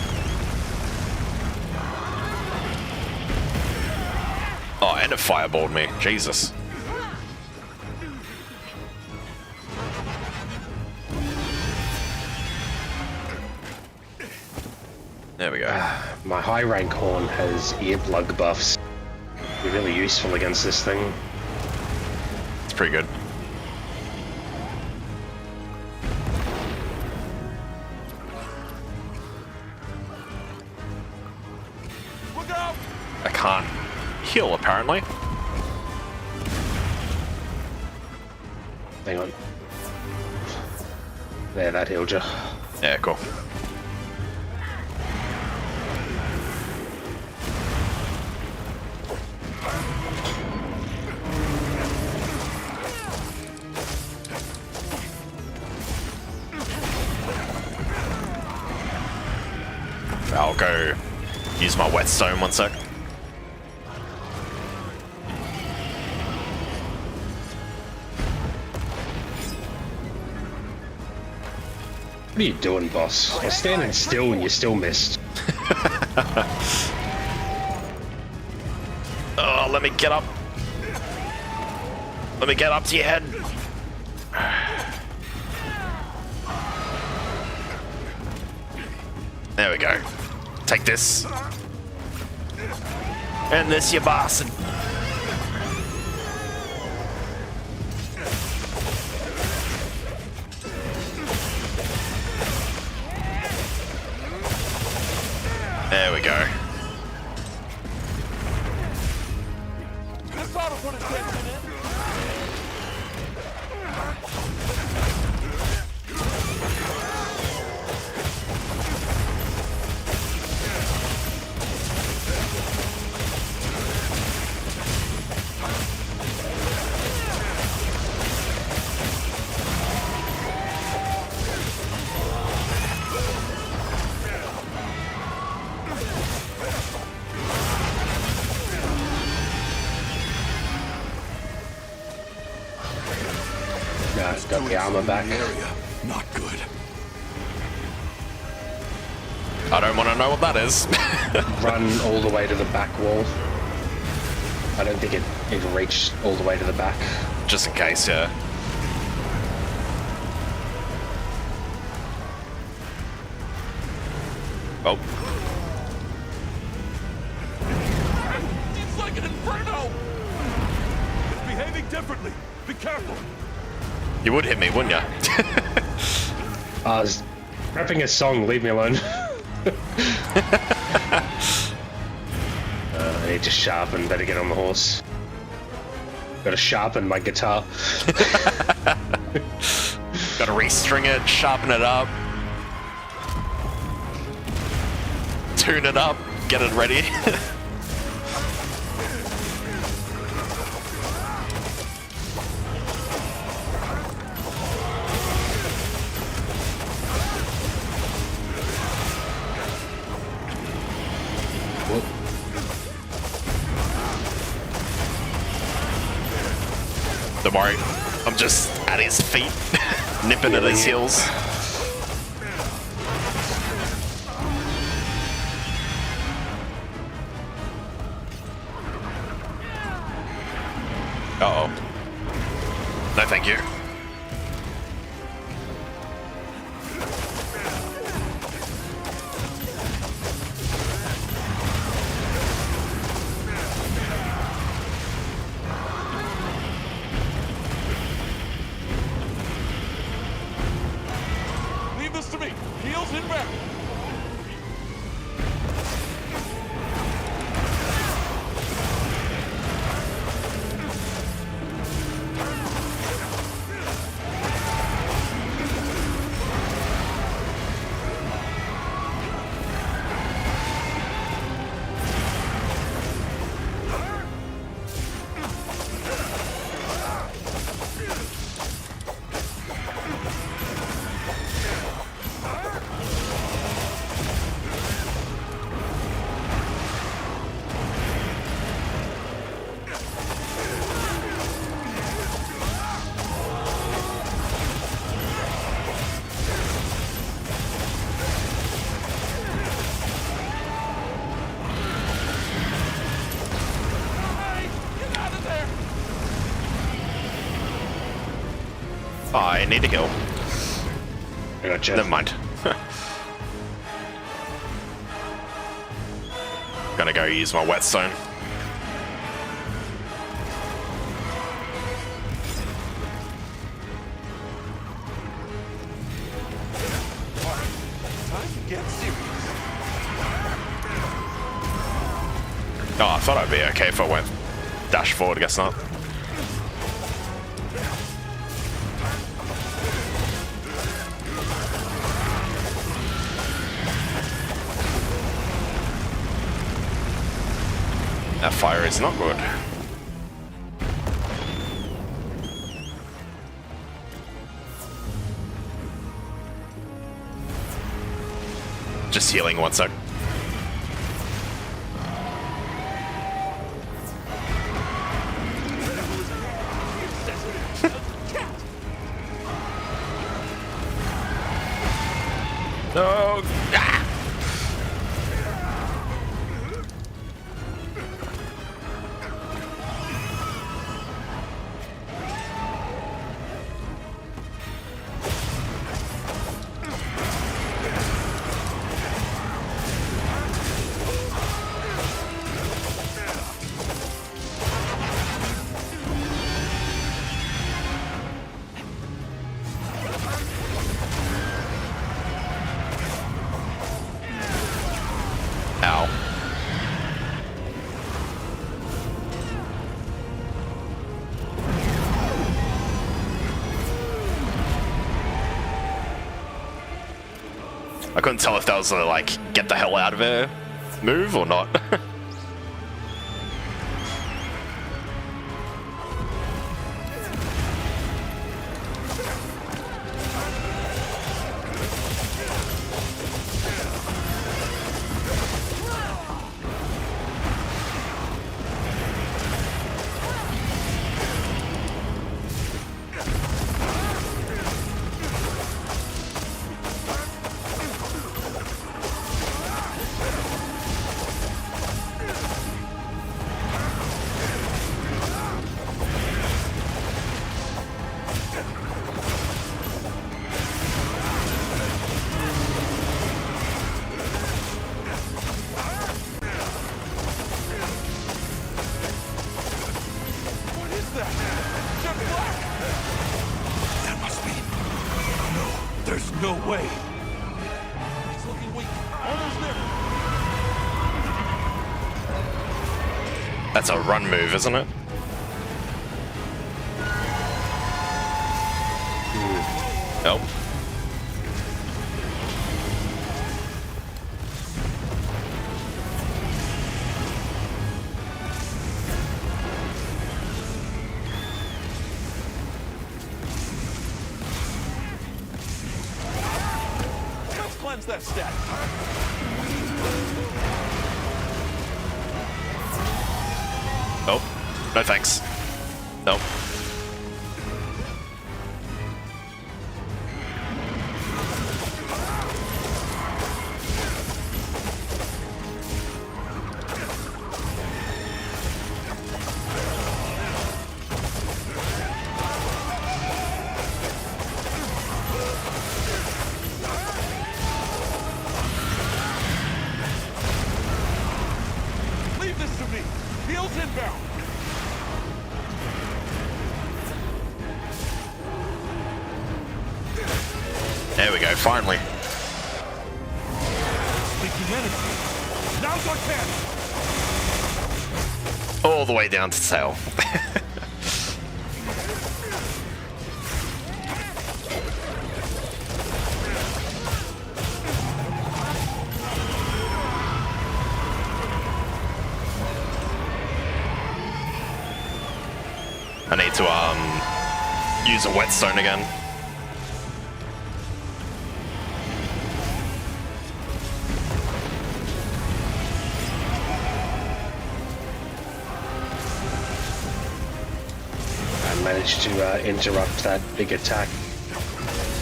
Oh, and it fireballed me. Jesus. There we go. My high rank horn has earplug buffs. Be really useful against this thing. It's pretty good. Look out! I can't heal, apparently. Hang on. There, that healed you. Yeah, cool. I'll go use my whetstone 1 sec. What are you doing, boss? I was standing still and you still missed. Oh, let me get up. Let me get up to your head. There we go. Take this. And this, you bastard. There we go. This ought to put a dent in it. Nah, it's got the armor back. Area. Not good. I don't want to know what that is. Run all the way to the back wall. I don't think it reached all the way to the back. Just in case, yeah. Oh. It's like an inferno. It's behaving differently. Be careful. You would hit me, wouldn't you? I was rapping a song, leave me alone. I need to sharpen, better get on the horse. Gotta sharpen my guitar. Gotta restring it, sharpen it up. Tune it up, get it ready. Don't worry, I'm just at his feet, nipping at his heels. Uh-oh. No, thank you. Leave this to me. Heels inbound. I need to heal. I got you. Never mind. Gonna go use my whetstone. Time to get serious. Oh, I thought I'd be okay if I went dash forward, I guess not. That fire is not good. Just healing 1 sec. No! Ah! Ow. I couldn't tell if that was a, like, get the hell out of here move or not. What is that? Jet black! That must be... No, there's no way. It's looking weak. Almost there. That's a run move, isn't it? Nope. Let's cleanse that stat. Nope. No thanks. Nope. Leave this to me. Heels inbound. There we go, finally. Leaking energy. Now's our chance. All the way down to tail. I need to use a whetstone again. I managed to interrupt that big attack.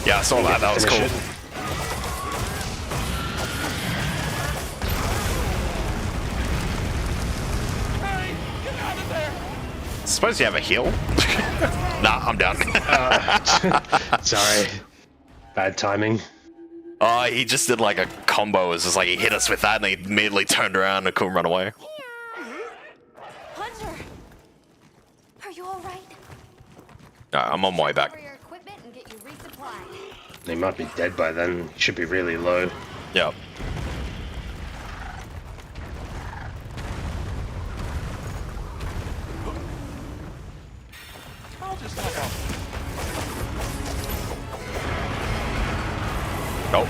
Yeah, I saw that. That was cool. Finish it. Hey, get out of there. Suppose you have a heal? Nah, I'm done. Sorry. Bad timing. Oh, he just did like a combo. It was just like he hit us with that and he immediately turned around and couldn't run away. Hunter! Are you alright? I'm on my way back. For your equipment and get you resupplied. He might be dead by then. He should be really low. Yep. I'll just hop off. Nope.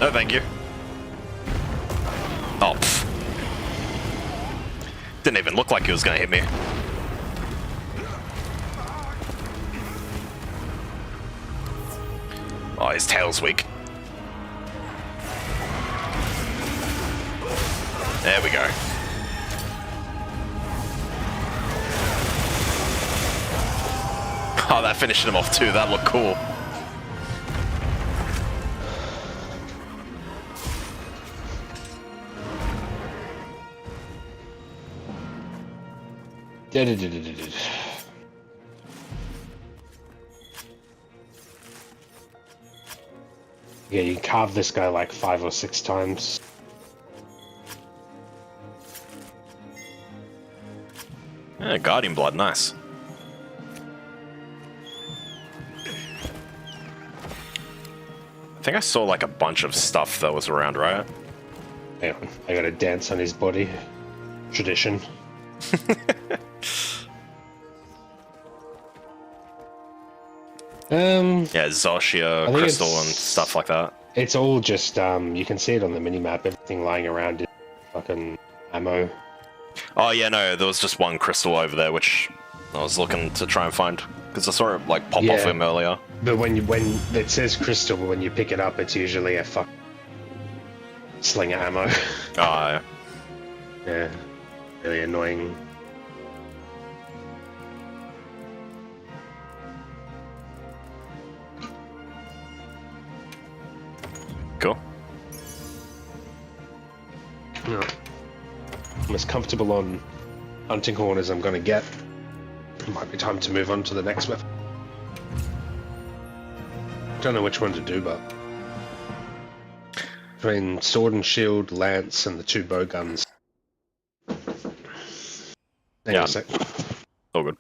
No, thank you. Oh, pff. Didn't even look like he was gonna hit me. Oh, his tail's weak. There we go. Oh, that finished him off too. That looked cool. Yeah, you carve this guy like 5 or 6 times. Yeah, Guardian Blood, nice. I think I saw like a bunch of stuff that was around, right? Hang on, I gotta dance on his body. Tradition. Yeah, Zoshia, Crystal, and stuff like that. It's all just, you can see it on the minimap, everything lying around is fucking ammo. Oh yeah, no, there was just one crystal over there, which I was looking to try and find, because I saw it like pop off him earlier. But when it says crystal, when you pick it up, it's usually a sling of ammo. Oh, Yeah, really annoying. cool. Yeah. I'm as comfortable on hunting horn as I'm gonna get. It might be time to move on to the next weapon. Don't know which one to do, but between sword and shield, lance, and the 2 bow guns. Hang on a sec. All good.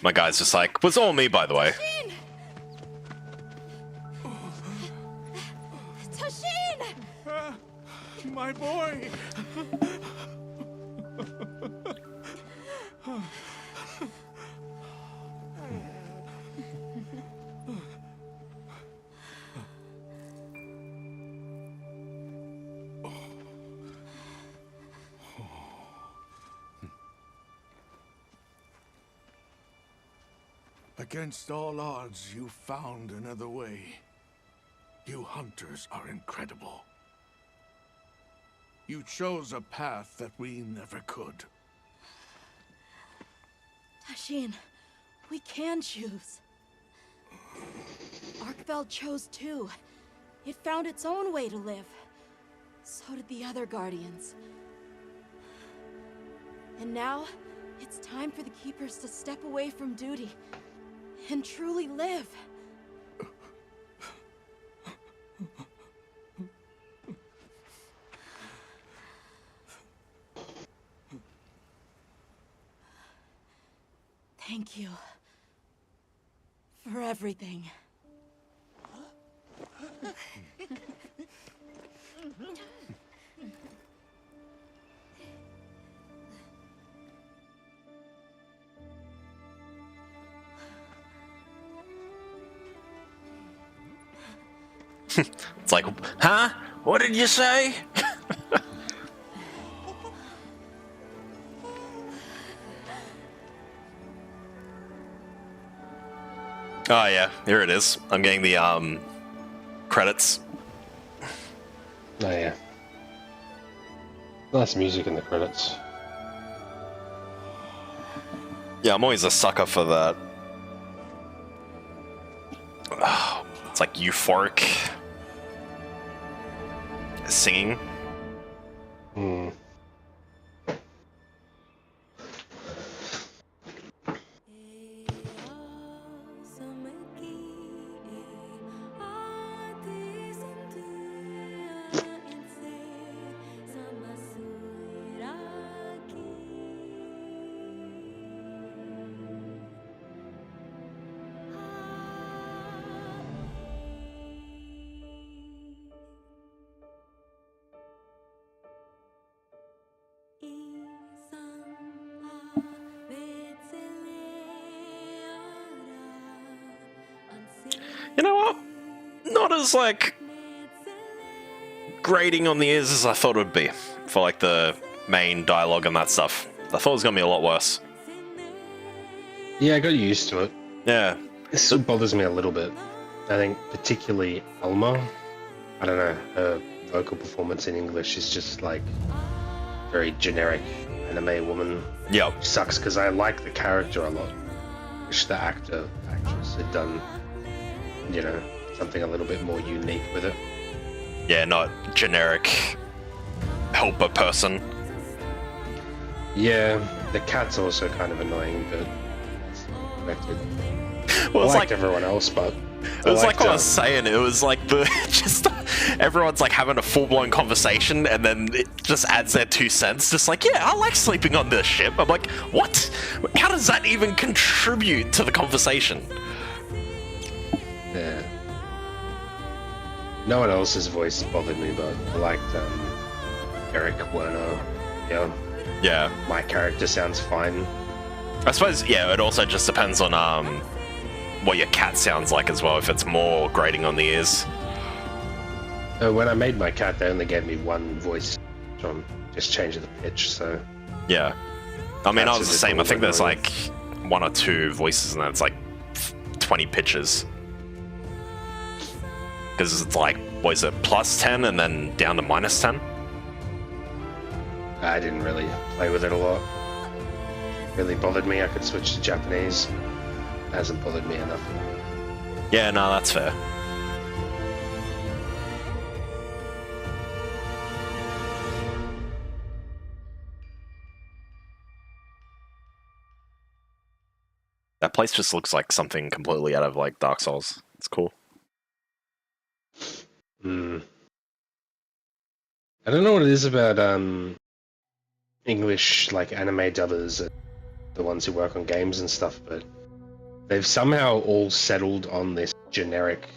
My guy's just like, was all me, by the way. Tashin! My boy! Against all odds, you found another way. You hunters are incredible. You chose a path that we never could. Tashin, we can choose. Arkfeld chose too. It found its own way to live. So did the other Guardians. And now, it's time for the Keepers to step away from duty and truly live. Thank you for everything. It's like, huh? What did you say? Oh yeah, here it is. I'm getting the credits. Oh yeah. Nice music in the credits. Yeah, I'm always a sucker for that. Oh, it's like euphoric singing. Hmm. You know what? Not as like grating on the ears as I thought it would be for like the main dialogue and that stuff. I thought it was gonna be a lot worse. Yeah, I got used to it. Yeah. It still bothers me a little bit. I think particularly Alma. I don't know, her vocal performance in English is just like very generic anime woman. Yep. Which sucks because I like the character a lot. Wish the actress had done, you know, something a little bit more unique with it. Yeah, not generic helper person. Yeah, the cat's also kind of annoying, but it's expected. Well, it's I liked like everyone else, but it was like what I was saying. It was like the just everyone's like having a full blown conversation, and then it just adds their 2 cents. Just like, yeah, I like sleeping on this ship. I'm like, what? How does that even contribute to the conversation? Yeah. No one else's voice bothered me, but I liked Eric Werner. Yeah. Yeah. My character sounds fine. I suppose, yeah, it also just depends on what your cat sounds like as well, if it's more grating on the ears. When I made my cat, they only gave me one voice, so just changed the pitch, so... Yeah. I mean, I was the just same. I think there's annoying. like 1 or 2 voices, and that's like 20 pitches. Because it's like, what is it, plus 10 and then down to minus 10? I didn't really play with it a lot. Really bothered me. I could switch to Japanese. It hasn't bothered me enough. Yeah, no, that's fair. That place just looks like something completely out of like Dark Souls. It's cool. I don't know what it is about English like anime dubbers, the ones who work on games and stuff, but they've somehow all settled on this generic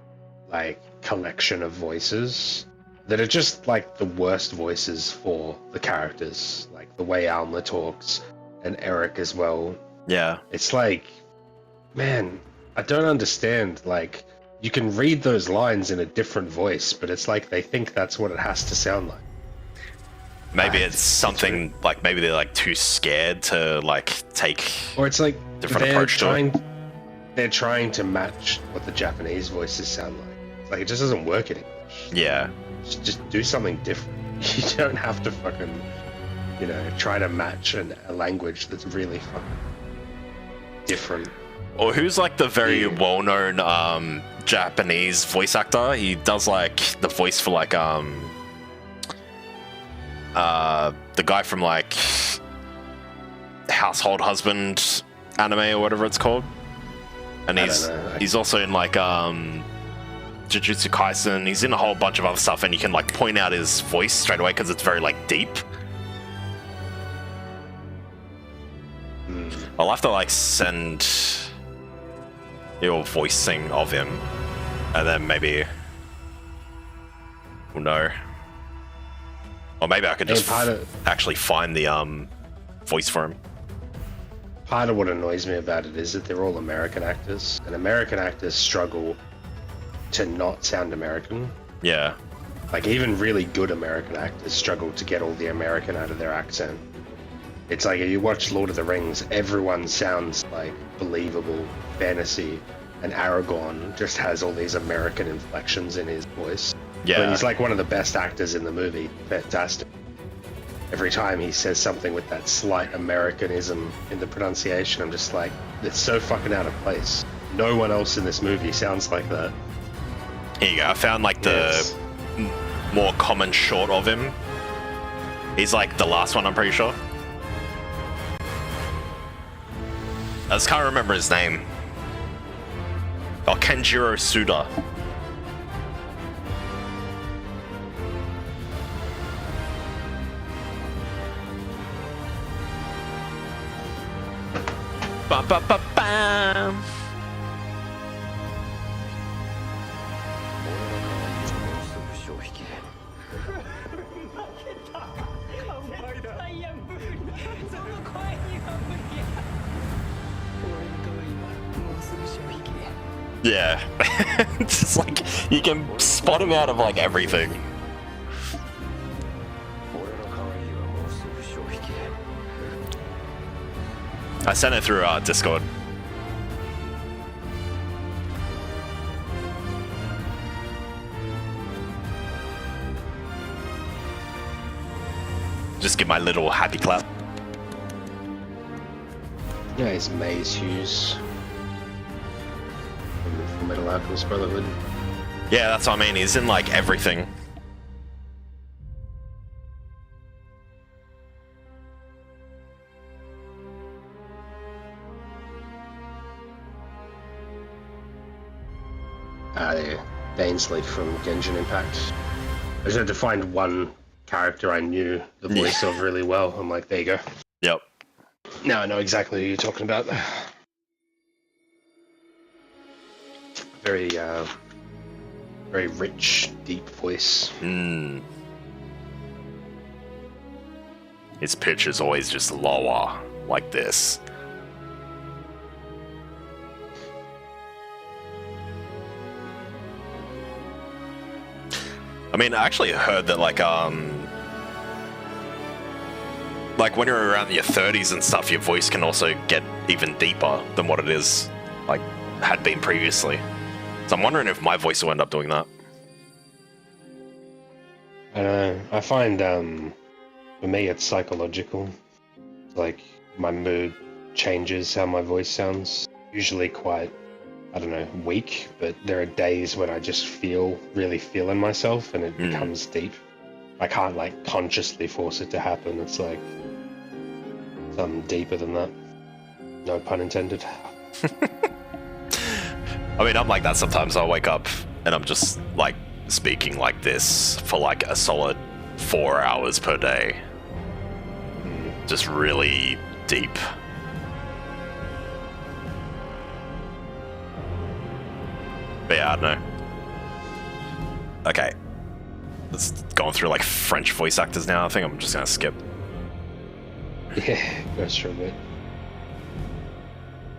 like collection of voices that are just like the worst voices for the characters, like the way Alma talks and Eric as well. Yeah. It's like, man, I don't understand. Like, you can read those lines in a different voice, but it's like they think that's what it has to sound like. Maybe it's something like maybe they're like too scared to like take, or it's like different approach to it. They're trying to match what the Japanese voices sound like. It's like it just doesn't work in English. Yeah. Just do something different. You don't have to fucking, you know, try to match a language that's really fucking different. Or who's like the very well-known Japanese voice actor? He does like the voice for like the guy from like Household Husband anime or whatever it's called. And he's also in like Jujutsu Kaisen. He's in a whole bunch of other stuff, and you can like point out his voice straight away because it's very like deep. I'll have to like send your voicing of him, and then maybe we'll know. Or maybe I could just actually find the voice for him. Part of what annoys me about it is that they're all American actors, and American actors struggle to not sound American. Yeah. Like, even really good American actors struggle to get all the American out of their accent. It's like, if you watch Lord of the Rings, everyone sounds like believable fantasy, and Aragorn just has all these American inflections in his voice. Yeah. But he's like one of the best actors in the movie. Fantastic. Every time he says something with that slight Americanism in the pronunciation, I'm just like, it's so fucking out of place. No one else in this movie sounds like that. Here you go. I found like the more common short of him. He's like the last one, I'm pretty sure. I just can't remember his name. Oh, Kenjiro Suda. Ba ba ba bam. Yeah. It's just like, you can spot him out of like everything. I sent it through Discord. Just give my little happy clap. Yeah, it's Maze Hughes from Metal Alchemist Brotherhood. Yeah, that's what I mean. He's in like everything. Yeah. Dainsley from Genshin Impact. I just had to find one character I knew the voice of really well. I'm like, there you go. Yep. Now I know exactly who you're talking about. Very, very rich, deep voice. His pitch is always just lower, like this. I mean, I actually heard that like when you're around your 30s and stuff, your voice can also get even deeper than what it is, like, had been previously. So I'm wondering if my voice will end up doing that. I don't know. I find, for me, it's psychological. Like, my mood changes how my voice sounds. Usually quite, I don't know, weak, but there are days when I just really feel in myself and it becomes deep. I can't, like, consciously force it to happen. It's like something deeper than that. No pun intended. I mean, I'm like that sometimes. I'll wake up and I'm just, like, speaking like this for, like, a solid 4 hours per day. Just really deep. But yeah, I don't know. Okay. It's going through, like, French voice actors now. I think I'm just gonna skip. Yeah, goes through a bit.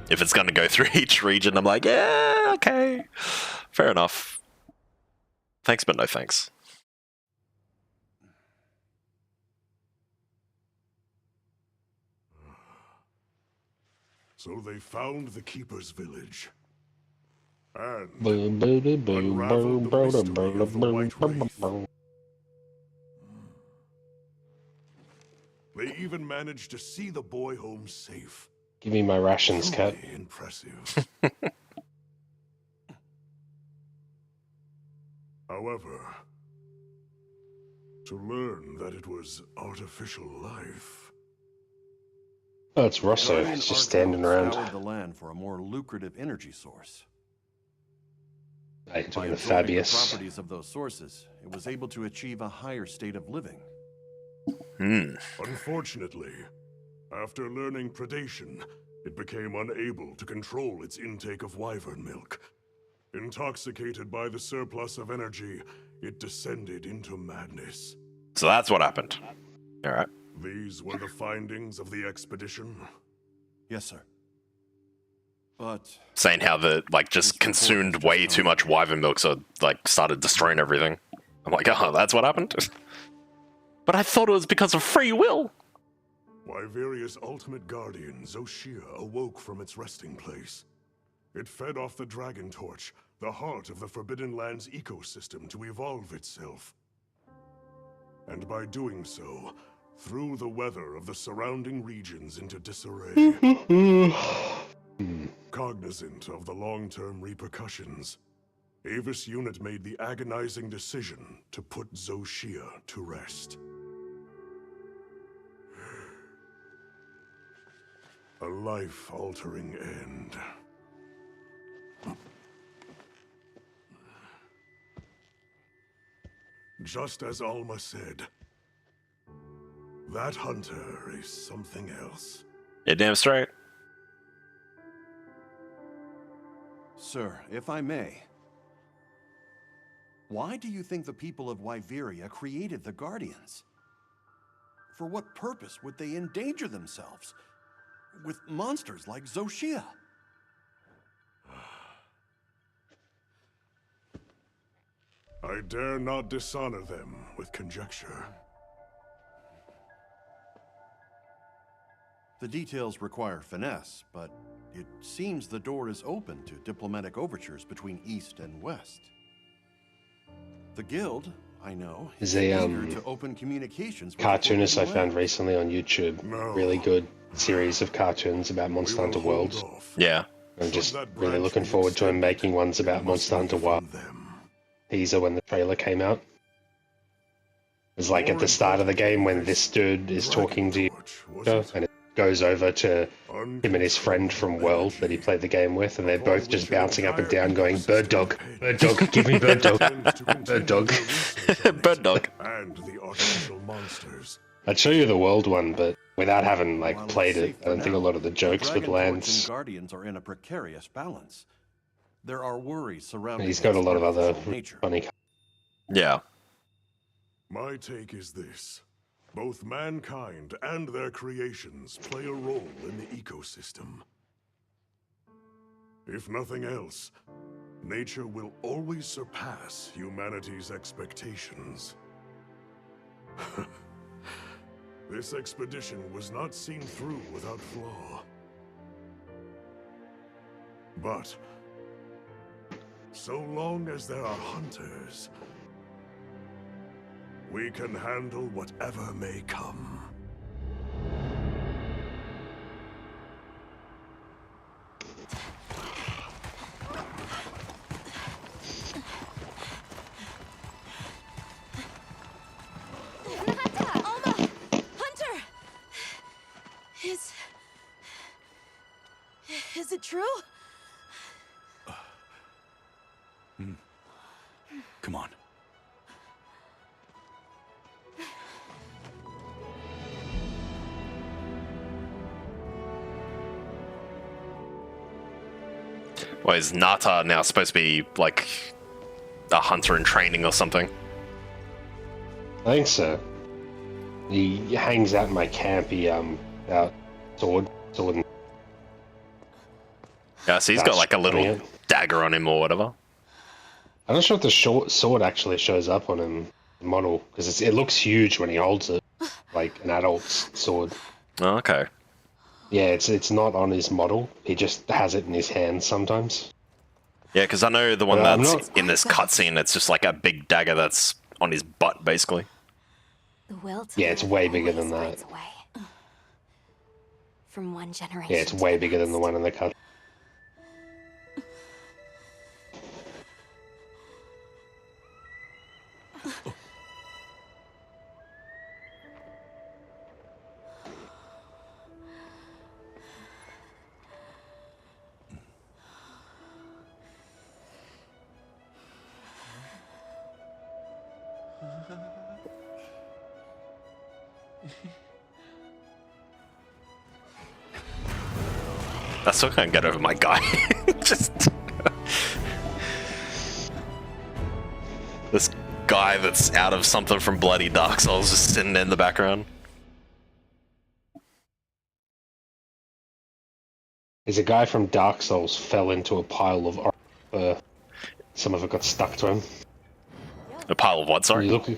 If it's gonna go through each region, I'm like, yeah, okay. Fair enough. Thanks, but no thanks. So they found the Keeper's village. And unraveled the mystery of the White Wraith. They even managed to see the boy home safe. Give me my rations, Cat. Truly impressive. However, to learn that it was artificial life. Oh, it's Rosso. He's just standing around. Scoured the land for a more lucrative energy source. Hey, By the absorbing the Fabius. properties of those sources, it was able to achieve a higher state of living. Unfortunately, after learning predation, it became unable to control its intake of wyvern milk. Intoxicated by the surplus of energy, it descended into madness. So that's what happened. Alright. These were the findings of the expedition. Yes, sir. But Saying how the, like, just consumed way too much wyvern milk, so, like, started destroying everything. I'm like, oh, that's what happened? But I thought it was because of free will. Wyveria's ultimate guardian, Zoshia, awoke from its resting place. It fed off the Dragon Torch, the heart of the Forbidden Lands ecosystem, to evolve itself. And by doing so, threw the weather of the surrounding regions into disarray. Cognizant of the long-term repercussions, Avis Unit made the agonizing decision to put Zoshia to rest. A life-altering end. Just as Alma said, that hunter is something else. Yeah, damn straight. sir, if I may, why do you think the people of Wyveria created the Guardians? For what purpose would they endanger themselves with monsters like Zoshia? I dare not dishonor them with conjecture. The details require finesse, but it seems the door is open to diplomatic overtures between East and West. The Guild, I know, is a eager to open communications with cartoonist I the found recently on YouTube. Really good series of cartoons about Monster Hunter Worlds. Yeah. I'm just really looking forward to him making ones about Monster Hunter World. Teaser when the trailer came out. It was like at the start of the game when this dude is talking to you, and it goes over to him and his friend from World that he played the game with, and they're both just bouncing up and down going, bird dog, give me bird dog, bird dog. Bird dog. And the artificial monsters. I'd show you the World one, but without having like played it, I don't think a lot of the jokes would land. Guardians are in a precarious balance. There are worries surrounding. He's got a lot of other funny. Yeah. My take is this. Both mankind and their creations play a role in the ecosystem. If nothing else, nature will always surpass humanity's expectations. This expedition was not seen through without flaw. But so long as there are hunters, we can handle whatever may come. Alma! Hunter! Is it true? Come on. Well, is Nata now supposed to be like a hunter in training or something? I think so. He hangs out in my camp. He out sword. And Yeah, so he's got like a little dagger on him or whatever. I'm not sure if the short sword actually shows up on him model because it looks huge when he holds it, like an adult's sword. Oh, okay. Yeah, it's not on his model. He just has it in his hand sometimes. Yeah, because I know the one that's in this cutscene. It's just like a big dagger that's on his butt, basically. The will to Yeah, it's way bigger always than that. finds a way. From one generation. Yeah, it's way bigger than the one in the cut. I still can't get over my guy. Just this guy that's out of something from bloody Dark Souls just sitting in the background. There's a guy from Dark Souls fell into a pile of orange. Some of it got stuck to him. A pile of what? Sorry. You look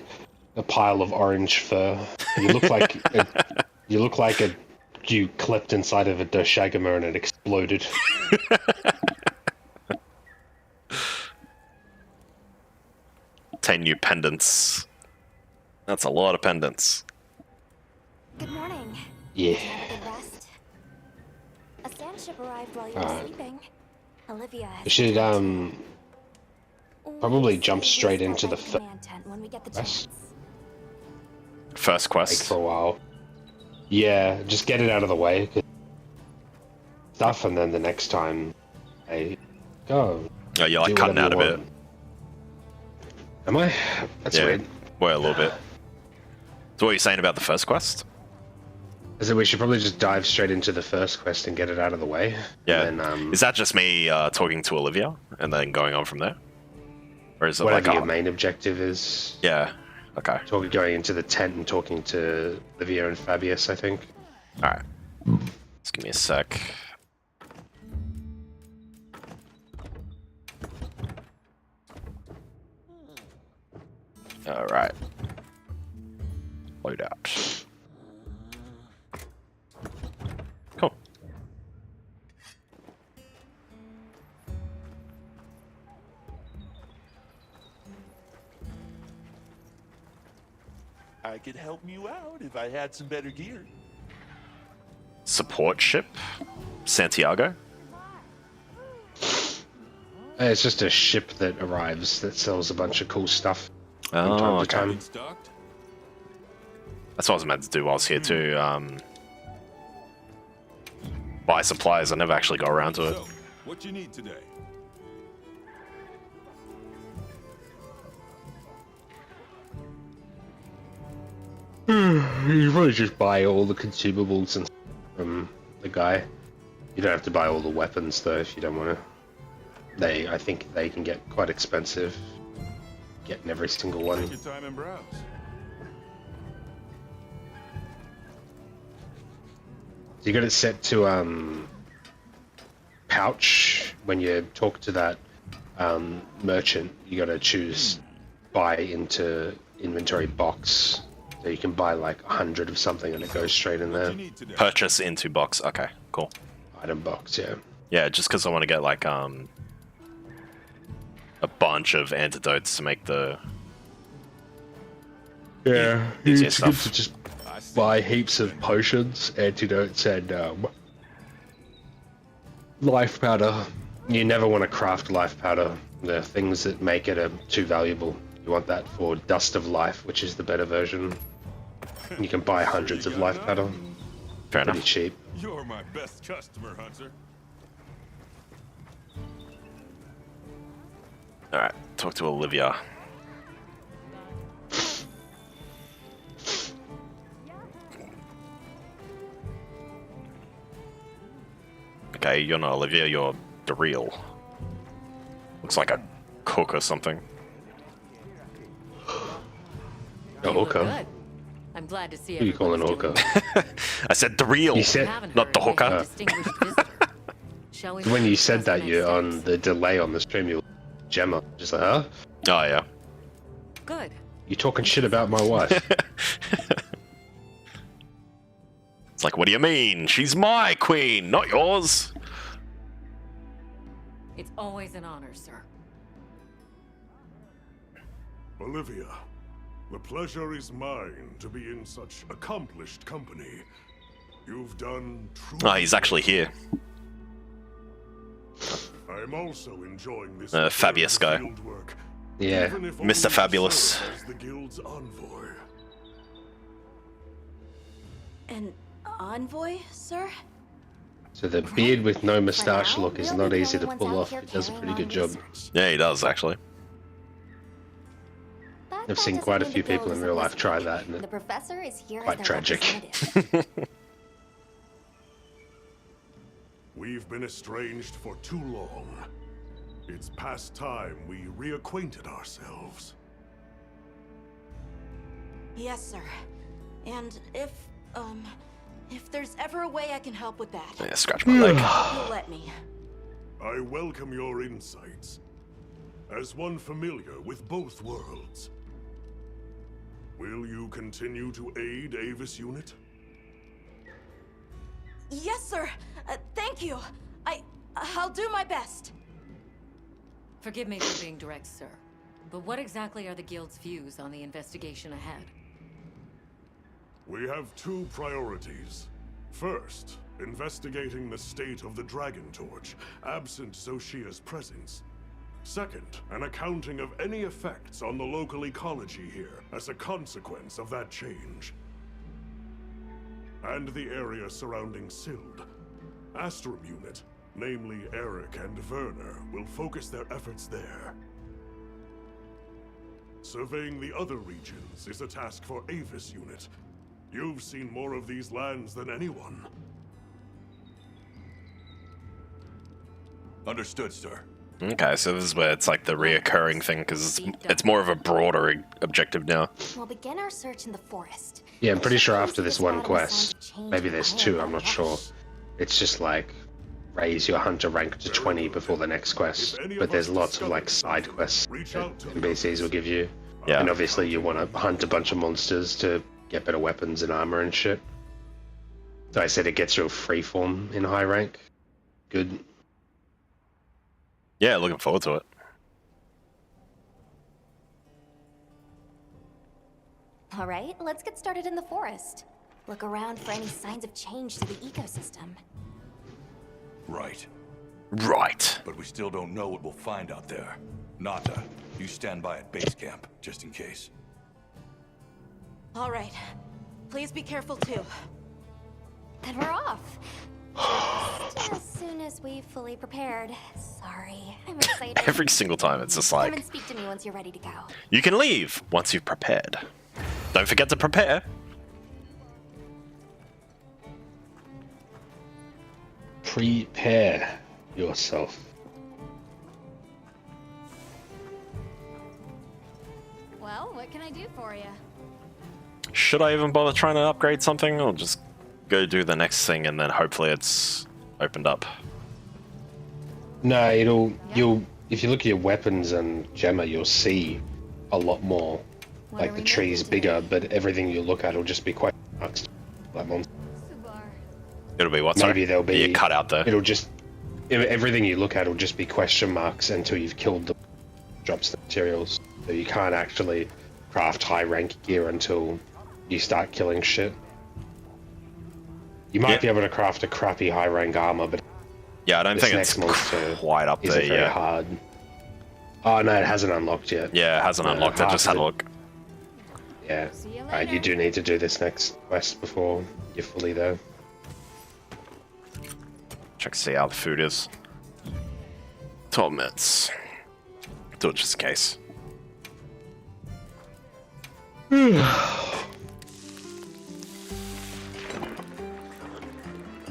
a pile of orange fur. You look like you clipped inside of a Doshagama and it exploded. 10 new pendants. That's a lot of pendants. Good morning. Yeah. Did you have a good rest? A sand ship arrived while you were sleeping. Olivia has We should probably jump We'll straight stop into by the command tent when we get the chance. First quest. for a while. Yeah, just get it out of the way. Stuff, and then the next time, hey, go. Oh, you're like do cutting out a whatever you bit. want. Am I? That's Yeah. weird. Well, a little bit. So what are you saying about the first quest? I said we should probably just dive straight into the first quest and get it out of the way. Yeah. And then, Is that just me talking to Olivia and then going on from there? Or is it whatever like your main objective is. Yeah. Okay. Going into the tent and talking to Olivia and Fabius, I think. Alright. Just give me a sec. Alright. Load out. Cool. I could help you out if I had some better gear. Support ship? Santiago? It's just a ship that arrives that sells a bunch of cool stuff from time to time. Stocked? That's what I was meant to do while I was here too. Buy supplies. I never actually got around to it. So, what you need today? You probably just buy all the consumables and from the guy. You don't have to buy all the weapons though if you don't want to. I think they can get quite expensive. Getting every single one. Take your time and browse. You got it set to pouch when you talk to that merchant. You got to choose buy into inventory box. So you can buy like 100 of something and it goes straight in there. Purchase into box. Okay, cool. Item box, yeah. Yeah, just because I want to get like a bunch of antidotes to make the easier it's good stuff. to just buy heaps of potions, antidotes, and life powder. You never want to craft life powder. The things that make it are too valuable. You want that for Dust of Life, which is the better version. You can buy hundreds of life powder. Fair Pretty enough. cheap. You're my best customer, Hunter. Alright, talk to Olivia. Okay, you're not Olivia, you're the real. Looks like a cook or something. A You look hooker. good. I'm glad to see Who you calling a everybody's hooker? doing I said the real, You said- not the well. hooker. Distinguished visitor. Shall we When you said discuss that, the you're next on steps? the delay on the stream. You're Gemma. Just like, huh? Oh yeah. Good. You talking shit about my wife? It's like, what do you mean? She's my queen, not yours. It's always an honor, sir. Olivia, the pleasure is mine to be in such accomplished company. You've done true. Oh, he's actually here. I'm also enjoying this Fabius guy. field work, Yeah. even if Mr. only to Fabulous. serve as the guild's envoy. An envoy, sir? So the beard with no moustache now, look is we'll not be the easy to only pull ones out off. here It does a carrying pretty good on job. research. Yeah, he does actually. But I've that seen doesn't quite a mean few the guild people in isn't real life try listening. that, and The professor is here quite as their tragic. representative. We've been estranged for too long. It's past time we reacquainted ourselves. Yes, sir. And if there's ever a way I can help with that, Yeah, scratch my leg. you'll let me. I welcome your insights. As one familiar with both worlds, will you continue to aid Avis Unit? Yes, sir. Thank you. I'll do my best. Forgive me for being direct, sir. But what exactly are the Guild's views on the investigation ahead? We have two priorities. First, investigating the state of the Dragon Torch, absent Zoshia's presence. Second, an accounting of any effects on the local ecology here as a consequence of that change. And the area surrounding Sild. Astrum Unit, namely Eric and Werner, will focus their efforts there. Surveying the other regions is a task for Avis Unit. You've seen more of these lands than anyone. Understood, sir. Okay, so this is where it's like the reoccurring thing because it's more of a broader objective now. We'll begin our search in the forest. Yeah, I'm pretty sure Sometimes after this this one bottom quest, sounds change maybe there's my two, own I'm not life. sure. It's just like raise your hunter rank to 20 before the next quest. But there's lots of like side quests that NPCs will give you. Yeah. And obviously you want to hunt a bunch of monsters to get better weapons and armor and shit. So I said it gets you a free form in high rank. Good. Yeah, looking forward to it. All right, let's get started in the forest. Look around for any signs of change to the ecosystem. Right. Right. But we still don't know what we'll find out there. Nata, you stand by at base camp, just in case. All right. Please be careful too. Then we're off. Just as soon as we've fully prepared. Sorry, I'm excited. Every single time, it's just Come like, and speak to me once you're ready to go. you can leave once you've prepared. Don't forget to prepare. Prepare yourself. Well, what can I do for you? Should I even bother trying to upgrade something, or just go do the next thing and then hopefully it's opened up? No, you'll if you look at your weapons and Gemma, you'll see a lot more. What Like are the we tree's making bigger, today? but everything you look at will just be question marks. Like monsters. Subar. It'll be what? Sorry? Maybe there'll be You cut out there. It'll just everything you look at will just be question marks until you've killed the drops the materials. So you can't actually craft high rank gear until you start killing shit. You might Yeah. be able to craft a crappy high rank armor, but Yeah, I don't this think it's next monster quite up isn't there very yet. hard. Oh no, it hasn't unlocked yet. Yeah, it hasn't unlocked. I half just of had a it- look. Yeah. See you Alright, you later. do need to do this next quest before you're fully there. Check to see how the food is. 12 minutes. Do it just in case.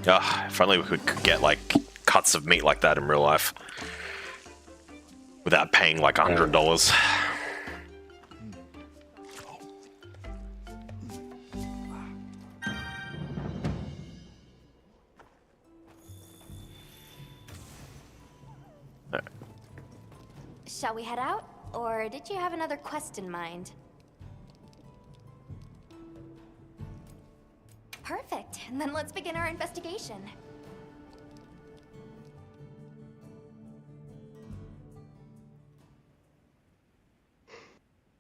If only we could get like cuts of meat like that in real life without paying like $100. Shall we head out? Or did you have another quest in mind? Perfect. And then let's begin our investigation.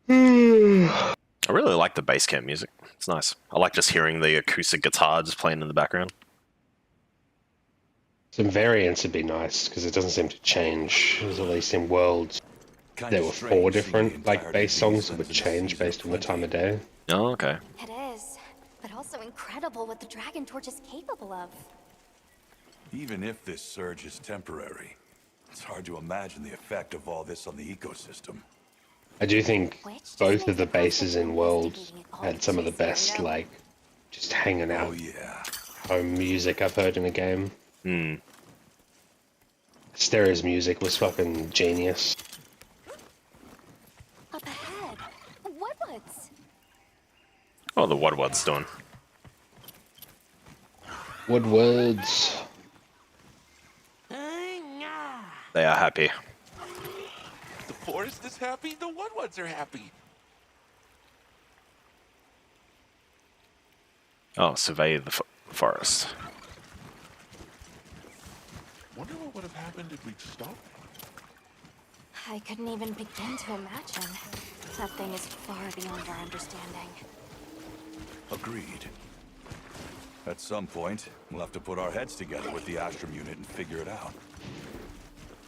I really like the bass camp music. It's nice. I like just hearing the acoustic guitar just playing in the background. Some variants would be nice because it doesn't seem to change. At least in Worlds, there were 4 different like bass songs that would change based on the time of day. Oh, okay. It is. But also incredible what the Dragon Torch is capable of. Even if this surge is temporary, it's hard to imagine the effect of all this on the ecosystem. I do think Which both just of the makes the bases in concept of Worlds investigating it all had some of the easier, best you know? like just hanging Oh out yeah. home music I've heard in a game. Hmm. Stereo's music was fucking genius. Up ahead. Woodwoods. Oh, the Woodward's doing. Woodwards. They are happy. The forest is happy, the Woodwoods are happy. Oh, survey the forest. Wonder what would have happened if we'd stopped. I couldn't even begin to imagine. That thing is far beyond our understanding. Agreed. At some point, we'll have to put our heads together with the Astrum unit and figure it out.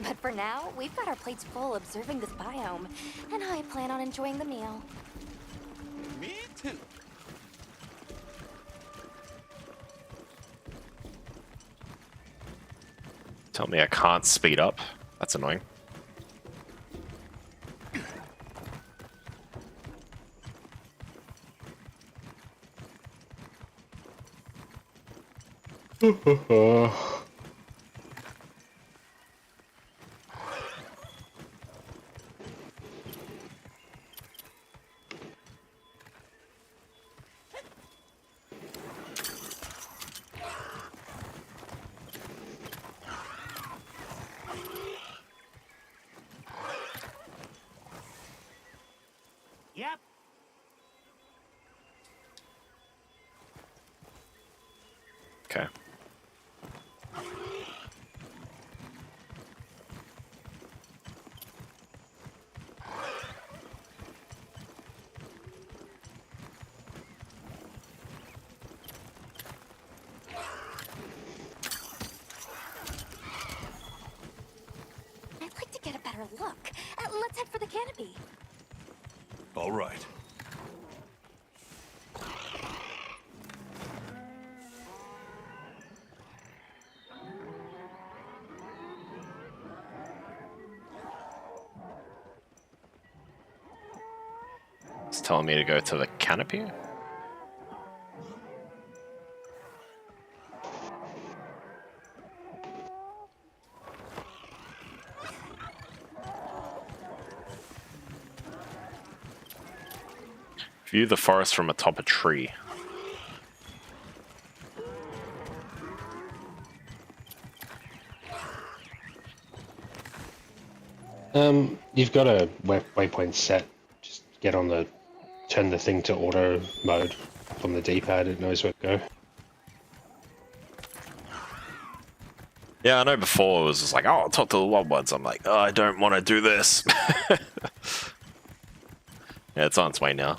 But for now, we've got our plates full observing this biome, and I plan on enjoying the meal. Me too. Tell me I can't speed up. That's annoying. Yep. Okay. I'd like to get a better look. Let's head for the canopy. All right. It's telling me to go to the canopy. View the forest from atop a tree. You've got a waypoint set. Just get on the, turn the thing to auto mode from the D-pad. It knows where to go. Yeah, I know before it was just like, oh, I'll talk to the wild ones. I'm like, oh, I don't want to do this. Yeah, it's on its way now.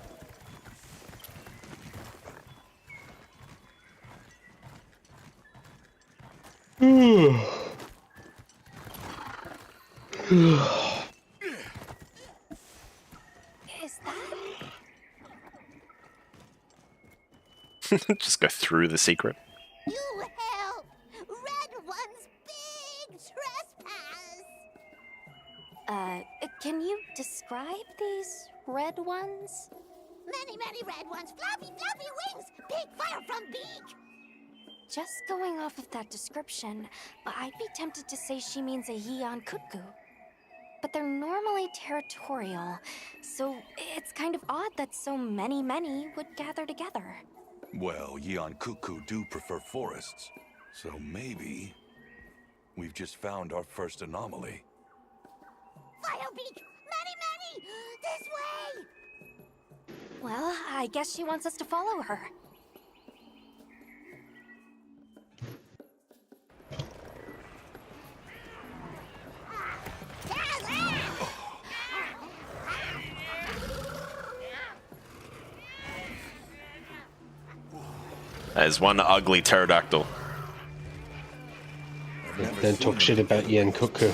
Is that? Just go through the secret. You help! Red One's big trespass! Can you describe these red ones? Many red ones, fluffy wings! Big fire from beak! Just going off of that description, I'd be tempted to say she means a Yian Kutku. But they're normally territorial, so it's kind of odd that so many would gather together. Well, Yian Kutku do prefer forests, so maybe we've just found our first anomaly. Firebeak! Many! This way! Well, I guess she wants us to follow her. There's one ugly pterodactyl. Don't talk shit about Yian Kutku.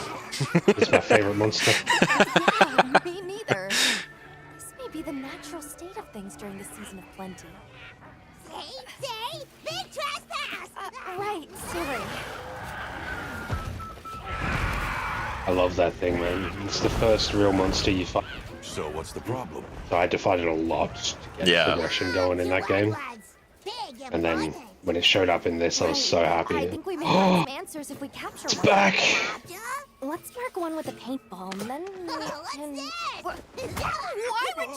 It's my favorite monster. Yeah, me neither. This may be the natural state of things during the season of plenty. Say, big trespass! Right, sorry. I love that thing, man. It's the first real monster you fight. So what's the problem? So I had to fight it a lot to get progression going in that game. And then when it showed up in this, I was so happy. I think we may have some answers if we capture It's one. back! Let's mark one with a paintball, and then we can... Why would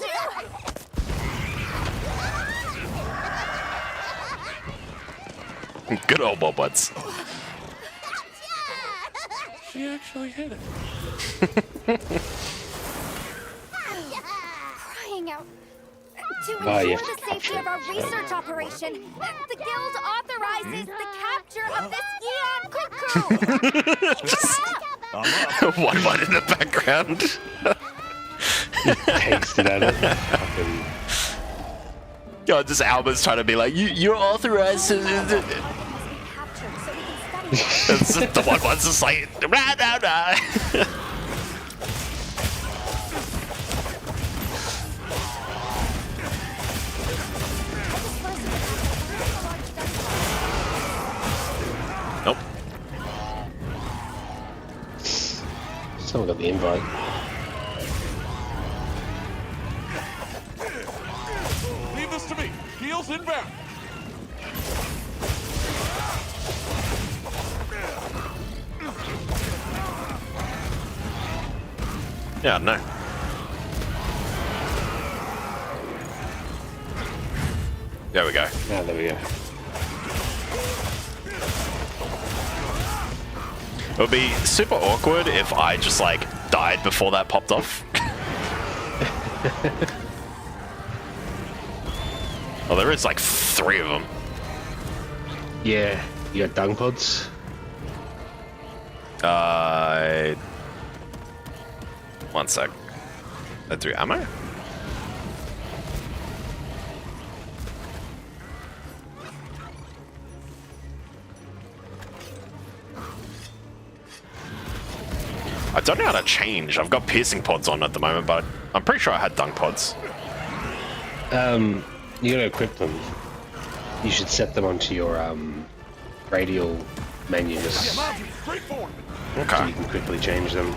you? Good old Bobbutts. She actually hit it. Crying out. To Oh, you ensure have to the safety capture of our it. research operation, the guild authorizes the capture of this Yian Kutku. One in the background. Takes it at it. Fucking... God, just Alba's trying to be like, you're authorized to... It's just the one wants to say, rah, rah, rah. Nope. Someone got the invite. Leave this to me. Heels inbound. Yeah, no. There we go. Yeah, there we go. It would be super awkward if I just like died before that popped off. Oh, there is like 3 of them. Yeah, you got dung pods. One sec. That 3 ammo? I don't know how to change. I've got piercing pods on at the moment, but I'm pretty sure I had dung pods. You gotta equip them. You should set them onto your radial menu just so Okay. you can quickly change them.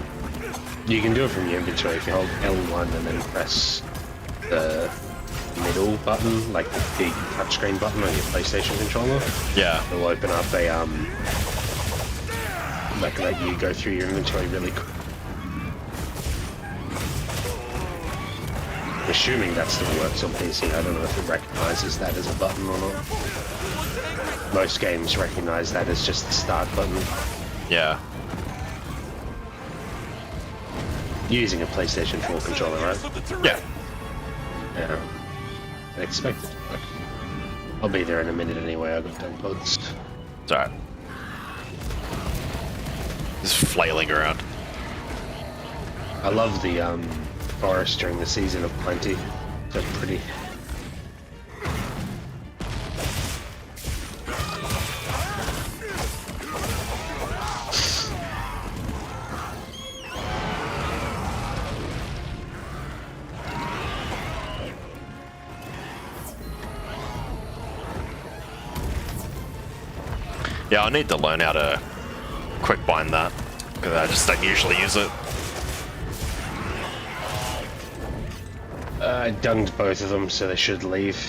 You can do it from your inventory if you hold L1 and then press the middle button, like the big touchscreen button on your PlayStation controller. Yeah. It'll open up a like let you go through your inventory really quick. I'm assuming that still works on PC. I don't know if it recognizes that as a button or not. Most games recognize that as just the start button. Yeah. You're using a PlayStation 4 controller, right? Yeah. Yeah. I expect it to work. I'll be there in a minute anyway. I've got dung pods. It's alright. Just flailing around. I love the forest during the season of plenty. So pretty. Yeah, I need to learn how to quick bind that, because I just don't usually use it. I dunged both of them, so they should leave.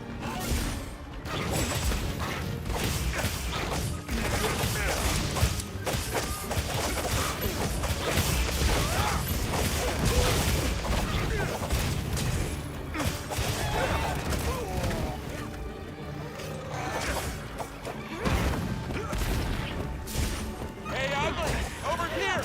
Hey, Ugly! Over here!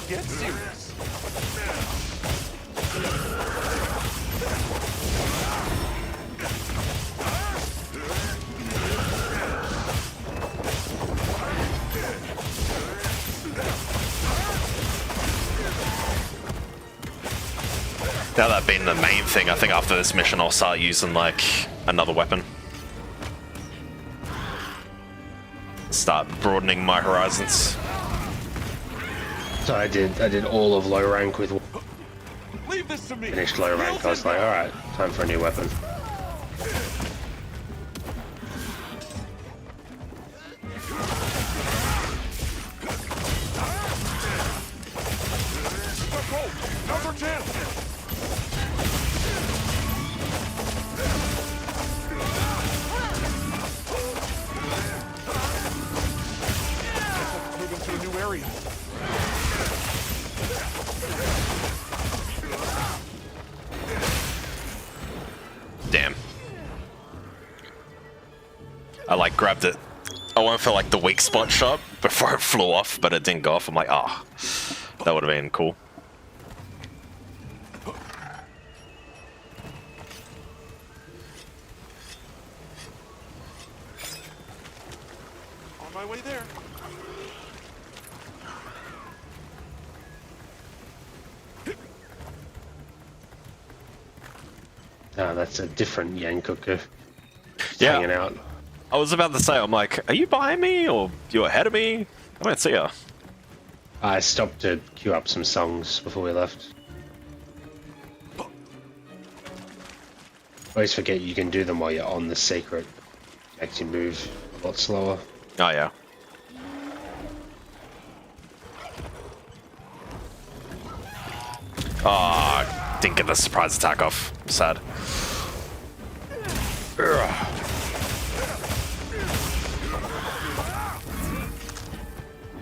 Get serious. Now that being the main thing, I think after this mission I'll start using like another weapon. Start broadening my horizons. So I did all of low rank with Leave this to me. finished low rank. I was like, alright, time for a new weapon. Number 10. Moving to a new area. Damn. I like grabbed it. I went for like the weak spot shot before it flew off, but it didn't go off. I'm like, ah, that would have been cool. On my way there. Ah, that's a different Yankoku. Yeah. Hanging out. I was about to say, I'm like, are you behind me or you ahead of me? I don't see ya. I stopped to queue up some songs before we left. Always forget you can do them while you're on the secret. Makes you move a lot slower. Oh yeah. Ah, didn't get the surprise attack off. Sad. Ugh.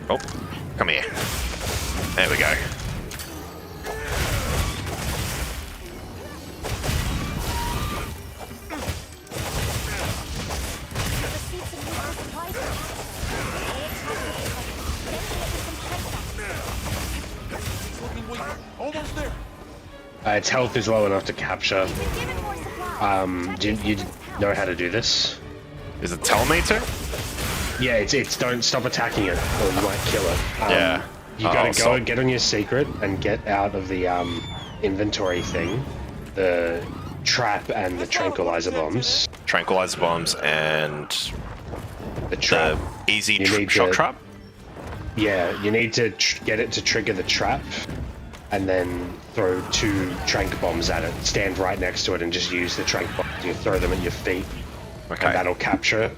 Oh, come here. There we go. Almost there. Its health is low enough to capture. Do you know how to do this? Is it tell me to? Yeah, it's don't stop attacking it, or you might kill it. Yeah. You gotta go and get on your secret and get out of the inventory thing, the trap and the tranquilizer bombs. Tranquilizer bombs and the trap. The easy shock trap? Yeah, you need to get it to trigger the trap, and then throw 2 trank bombs at it. Stand right next to it and just use the trank bombs. You throw them at your feet, okay. And that'll capture it.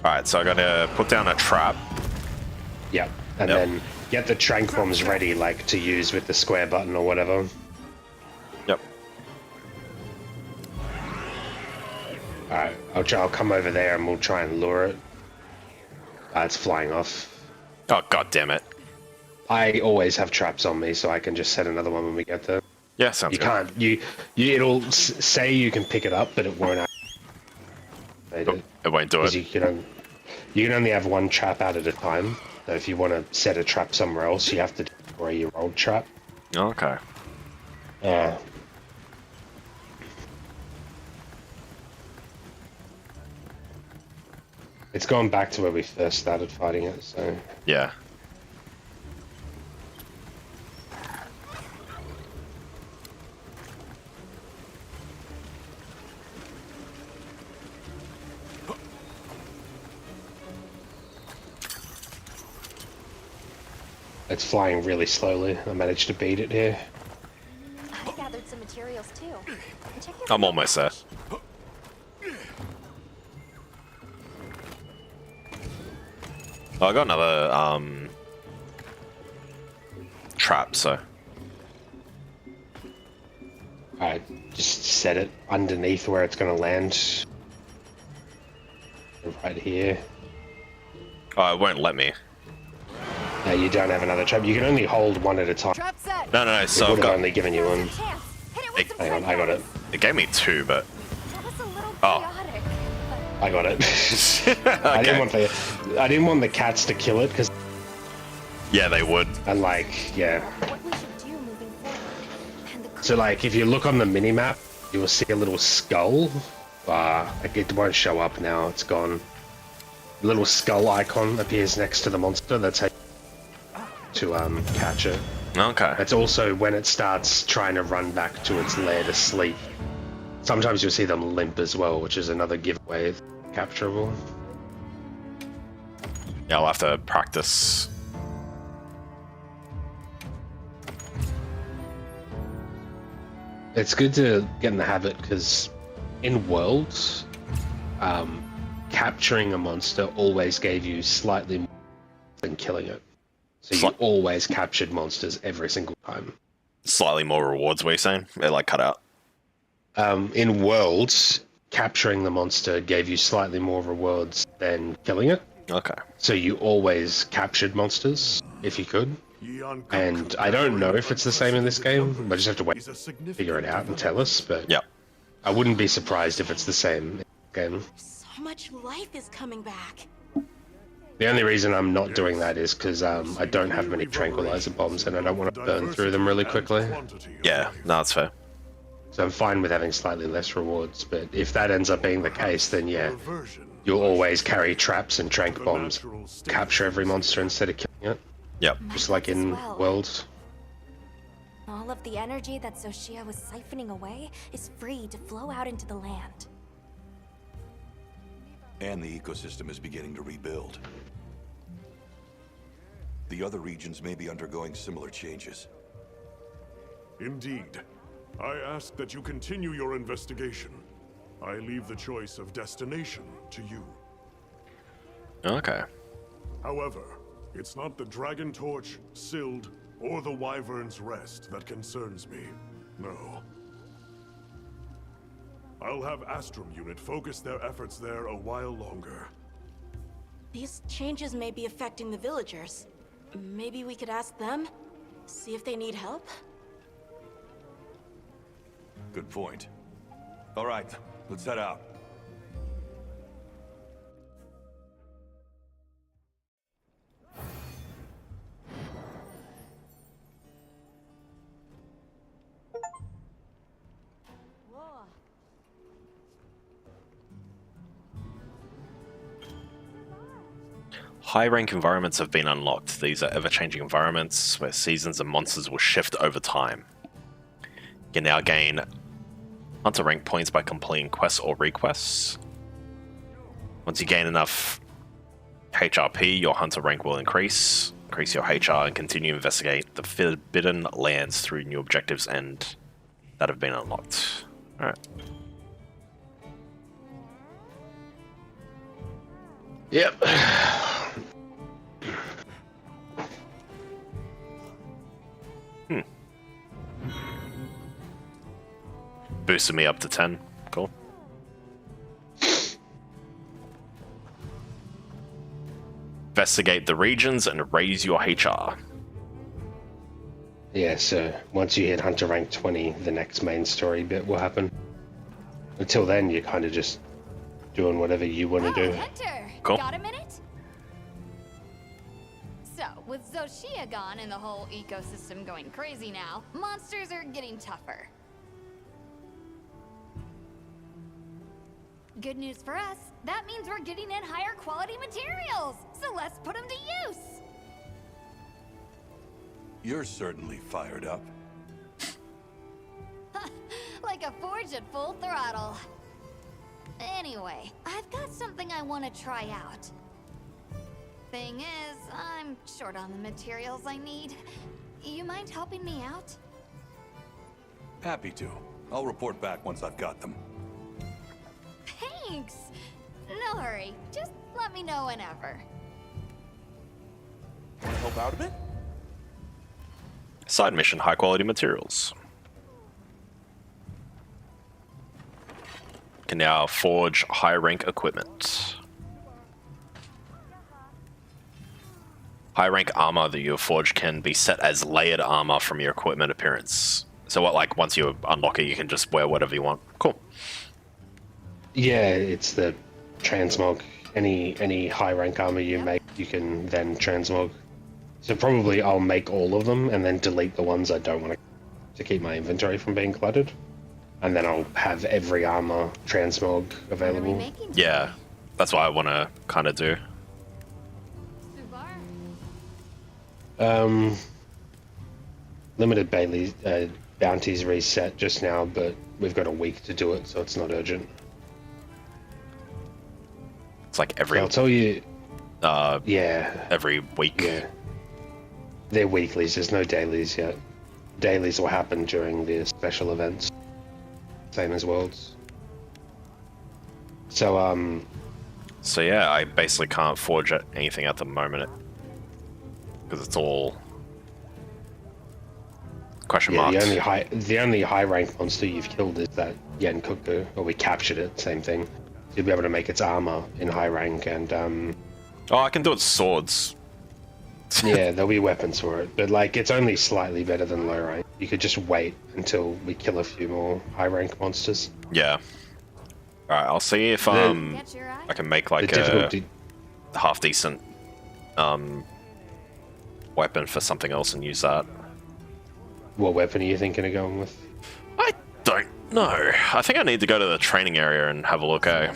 Alright, so I gotta put down a trap. Yep, and then get the trank bombs ready, like, to use with the square button or whatever. Yep. Alright, I'll come over there and we'll try and lure it. It's flying off. Oh, god damn it. I always have traps on me, so I can just set another one when we get there. Yeah, sounds good. You can't. It'll say you can pick it up, but it won't. It won't do it. You can only have 1 trap out at a time. So if you want to set a trap somewhere else, you have to destroy your old trap. Okay. Yeah. It's gone back to where we first started fighting it, so... Yeah. It's flying really slowly. I managed to beat it here. I gathered some materials too. Check your I'm almost there. Oh, I got another trap, so. Alright, just set it underneath where it's gonna land. Right here. Oh, it won't let me. No, you don't have another trap. You can only hold 1 at a time. No, so I've only given you 1. Hang on, I got it. It gave me 2, but... Oh. I got it. Okay. I didn't want the cats to kill it, because... Yeah, they would. And like, yeah. So like, if you look on the mini-map, you will see a little skull. Like it won't show up now, it's gone. A little skull icon appears next to the monster, that's how to catch it. Okay. It's also when it starts trying to run back to its lair to sleep. Sometimes you'll see them limp as well, which is another giveaway of capturable. Yeah, I'll have to practice. It's good to get in the habit, because in Worlds, capturing a monster always gave you slightly more than killing it. So you always captured monsters every single time. Slightly more rewards, were you saying? They're like cut out. In Worlds, capturing the monster gave you slightly more rewards than killing it. Okay. So you always captured monsters, if you could. And I don't know if it's the same in this game. I just have to wait to figure it out and tell us, but yeah. I wouldn't be surprised if it's the same in this game. So much life is coming back. The only reason I'm not doing that is because I don't have many tranquilizer bombs and I don't want to burn through them really quickly. Yeah, no, that's fair. So I'm fine with having slightly less rewards, but if that ends up being the case, then yeah, you'll always carry traps and trank bombs, capture every monster instead of killing it. Yep. Just like in Worlds. All of the energy that Xochitl was siphoning away is free to flow out into the land. And the ecosystem is beginning to rebuild. The other regions may be undergoing similar changes. Indeed. I ask that you continue your investigation. I leave the choice of destination to you. Okay. However, it's not the Dragon Torch, Sild, or the Wyvern's Rest that concerns me. No. I'll have Astrum Unit focus their efforts there a while longer. These changes may be affecting the villagers. Maybe we could ask them? See if they need help? Good point. All right, let's head out. High rank environments have been unlocked. These are ever-changing environments where seasons and monsters will shift over time. You can now gain hunter rank points by completing quests or requests. Once you gain enough HRP, your hunter rank will increase your HR, and continue to investigate the forbidden lands through new objectives and that have been unlocked. Alright. Yep. Boosted me up to 10. Cool. Investigate the regions and raise your HR. Yeah, so once you hit Hunter rank 20, the next main story bit will happen. Until then, you're kind of just doing whatever you want to do. Hunter, Cool. got a minute? So, with Zoshia gone and the whole ecosystem going crazy now, monsters are getting tougher. Good news for us, that means we're getting in higher quality materials, so let's put them to use. You're certainly fired up. Like a forge at full throttle. Anyway, I've got something I want to try out. Thing is, I'm short on the materials I need. You mind helping me out? Happy to. I'll report back once I've got them. Thanks! No hurry, just let me know whenever. Want to help out a bit? Side mission, high quality materials. Can now forge high rank equipment. High rank armor that you have forged can be set as layered armor from your equipment appearance. So what, like, once you unlock it, you can just wear whatever you want. Cool. Yeah, it's the transmog. Any high rank armor you make, you can then transmog. So probably I'll make all of them and then delete the ones I don't want to keep my inventory from being cluttered. And then I'll have every armor transmog available. Yeah, that's what I want to kind of do. Limited Bailey bounties reset just now, but we've got a week to do it, so it's not urgent. It's like every. I'll tell you. Yeah. Every week. Yeah. They're weeklies. There's no dailies yet. Dailies will happen during the special events, same as Worlds. So So yeah, I basically can't forge anything at the moment because it's all question marks. The only high rank monster you've killed is that Yenkuku, or we captured it. Same thing. So you'll be able to make its armor in high rank and Oh, I can do it with swords. Yeah, there'll be weapons for it, but like it's only slightly better than low rank. You could just wait until we kill a few more high rank monsters. Yeah. Alright, I'll see if I can make like a half decent weapon for something else and use that. What weapon are you thinking of going with? I don't know. I think I need to go to the training area and have a look, eh?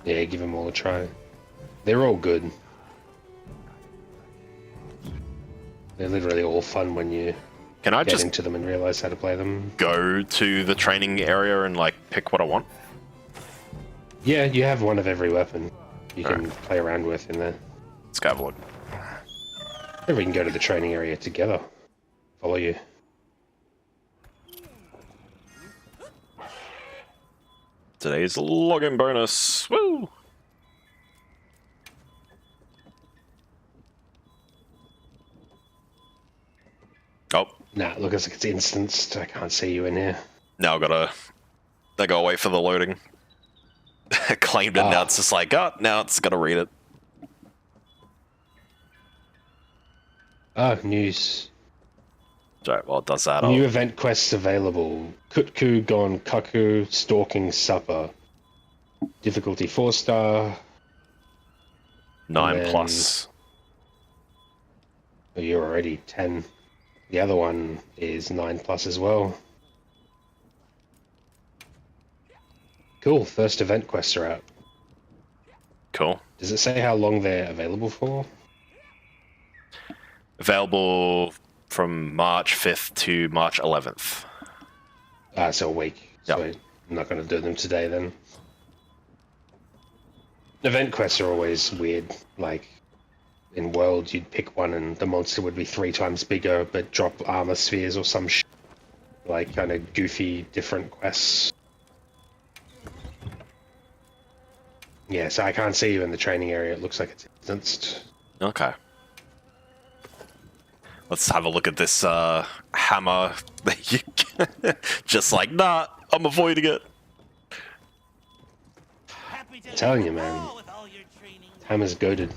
Yeah, give them all a try. They're all good. They're literally all fun when you get just into them and realize how to play them. Go to the training area and like pick what I want? Yeah, you have one of every weapon you can play around with in there. Let's go have a look. Maybe we can go to the training area together. Follow you. Today's login bonus. Woo! Oh. Nah, look, it's instanced. I can't see you in here. Now I gotta wait for the loading. Claimed it, now it's just like, now it's gotta read it. News. Right, well, it does that. New event quests available. Kutku Gon Kaku Stalking Supper. Difficulty 4-star. 9+. Oh, you're already 10. The other one is 9+ as well. Cool, first event quests are out. Cool. Does it say how long they're available for? Available from March 5th to March 11th. So a week. Yep. So I'm not going to do them today then. Event quests are always weird. Like, in World, you'd pick one and the monster would be 3 times bigger, but drop armor spheres or some shit. Like, kind of goofy, different quests. Yeah, so I can't see you in the training area. It looks like it's instanced. Okay. Let's have a look at this hammer. Just like, nah, I'm avoiding it. I'm telling you, man. Hammer's goated.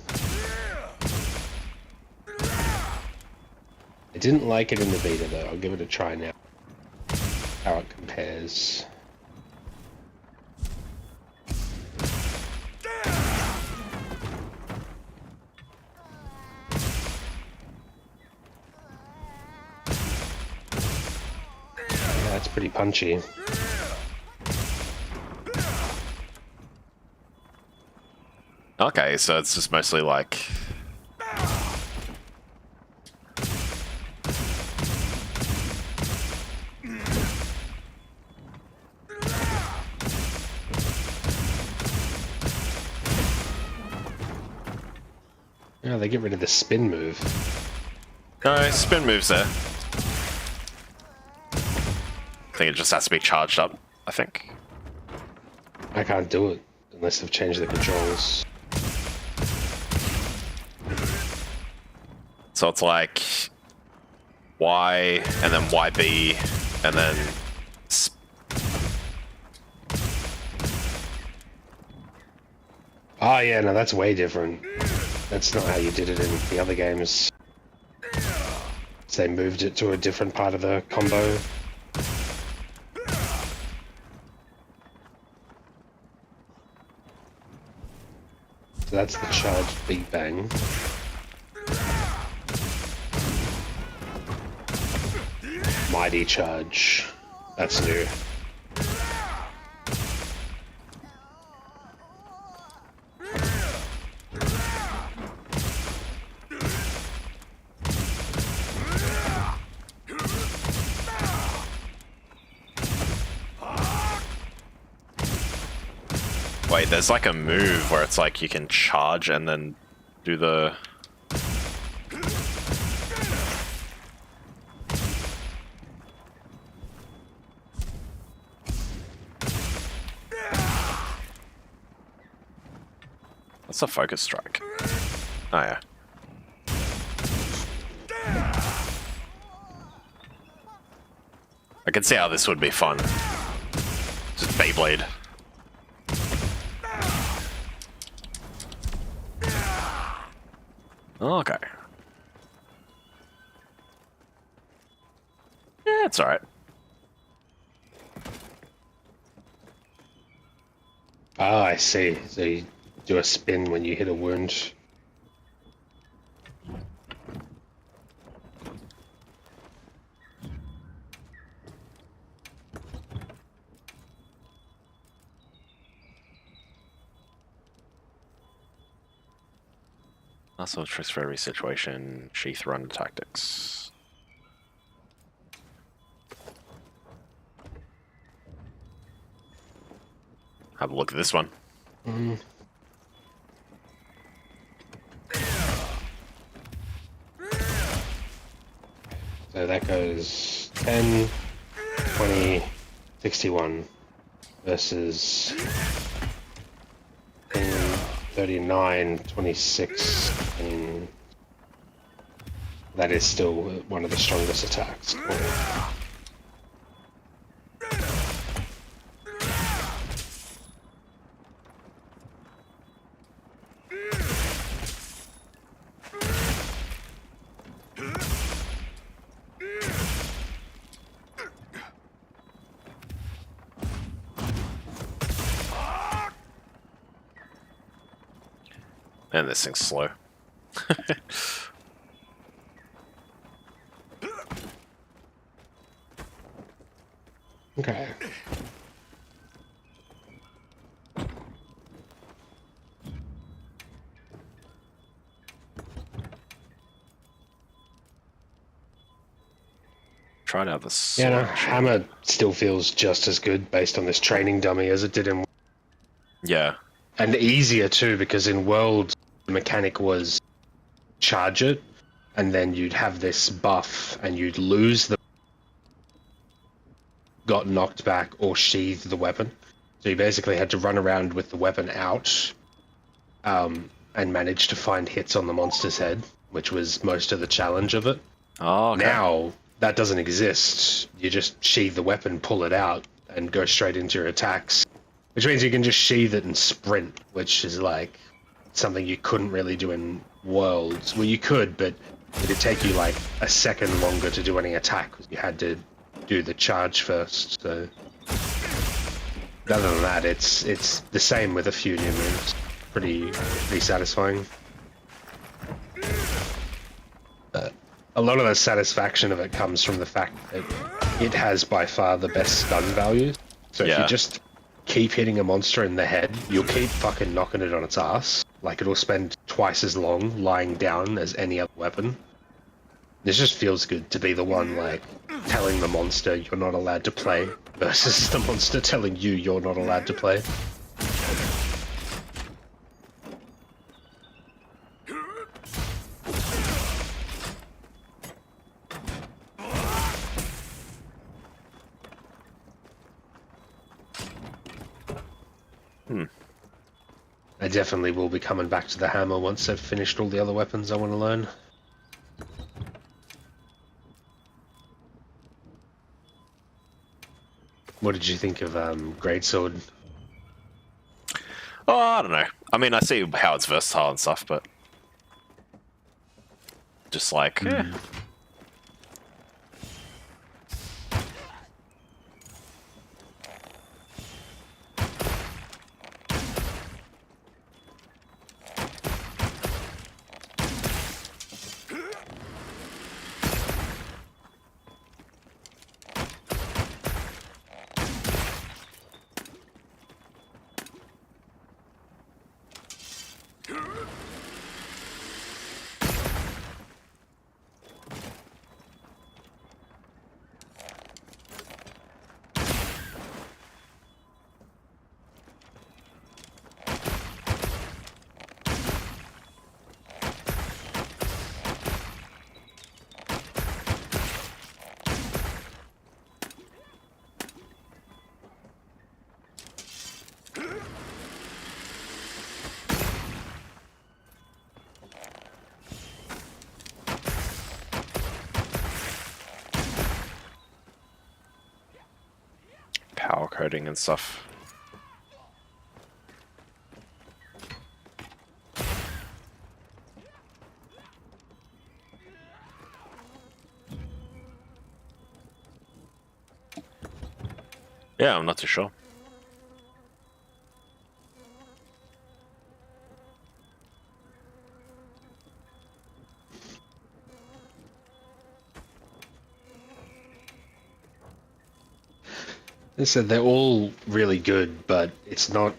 I didn't like it in the beta, though. I'll give it a try now. How it compares. That's pretty punchy. Okay, so it's just mostly like... Yeah, they get rid of the spin move. No, spin moves there. I think it just has to be charged up, I think. I can't do it unless I've changed the controls. So it's like Y and then YB and then Oh yeah, no, that's way different. That's not how you did it in the other games. So they moved it to a different part of the combo. So that's the charged Big Bang. Mighty Charge. That's new. Wait, there's like a move where it's like you can charge and then do the... What's a focus strike? Oh yeah. I can see how this would be fun. Just Beyblade. Okay. Yeah, it's alright. Ah, I see. So you do a spin when you hit a wound. Also, tricks for every situation, sheath run tactics. Have a look at this one. Mm. So that goes 10, 20, 61 versus 10, 39, 26, and that is still one of the strongest attacks. Cool. And this thing's slow. Okay. Tried out this. Yeah, no, Hammer still feels just as good based on this training dummy as it did in. Yeah. And easier too, because in World, the mechanic was charge it, and then you'd have this buff, and you'd lose the got knocked back or sheathed the weapon. So you basically had to run around with the weapon out, and manage to find hits on the monster's head, which was most of the challenge of it. Oh, okay. Now that doesn't exist. You just sheathe the weapon, pull it out, and go straight into your attacks. Which means you can just sheathe it and sprint, which is like something you couldn't really do in Worlds. Well, you could, but it'd take you like a second longer to do any attack because you had to do the charge first. So other than that, it's the same with a few new moves. Pretty satisfying. A lot of the satisfaction of it comes from the fact that it has by far the best stun values. So if you just keep hitting a monster in the head, you'll keep fucking knocking it on its ass. Like, it'll spend twice as long lying down as any other weapon. This just feels good to be the one, like, telling the monster you're not allowed to play, versus the monster telling you you're not allowed to play. I definitely will be coming back to the hammer once I've finished all the other weapons I want to learn. What did you think of Greatsword? Oh, I don't know. I mean, I see how it's versatile and stuff, but just like, power coding and stuff. Yeah, I'm not too sure. They said they're all really good, but it's not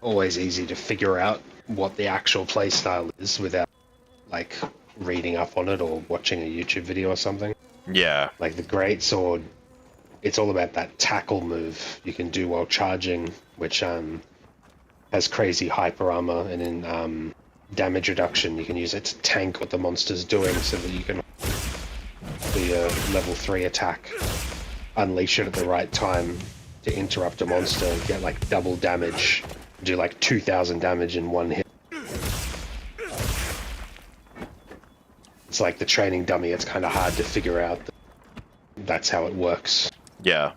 always easy to figure out what the actual playstyle is without, like, reading up on it or watching a YouTube video or something. Yeah. Like the Greatsword, it's all about that tackle move you can do while charging, which has crazy hyper armor, and in damage reduction you can use it to tank what the monster's doing so that you can the level 3 attack, unleash it at the right time to interrupt a monster and get like double damage, do like 2,000 damage in one hit. It's like the training dummy, it's kind of hard to figure out that that's how it works. Yeah.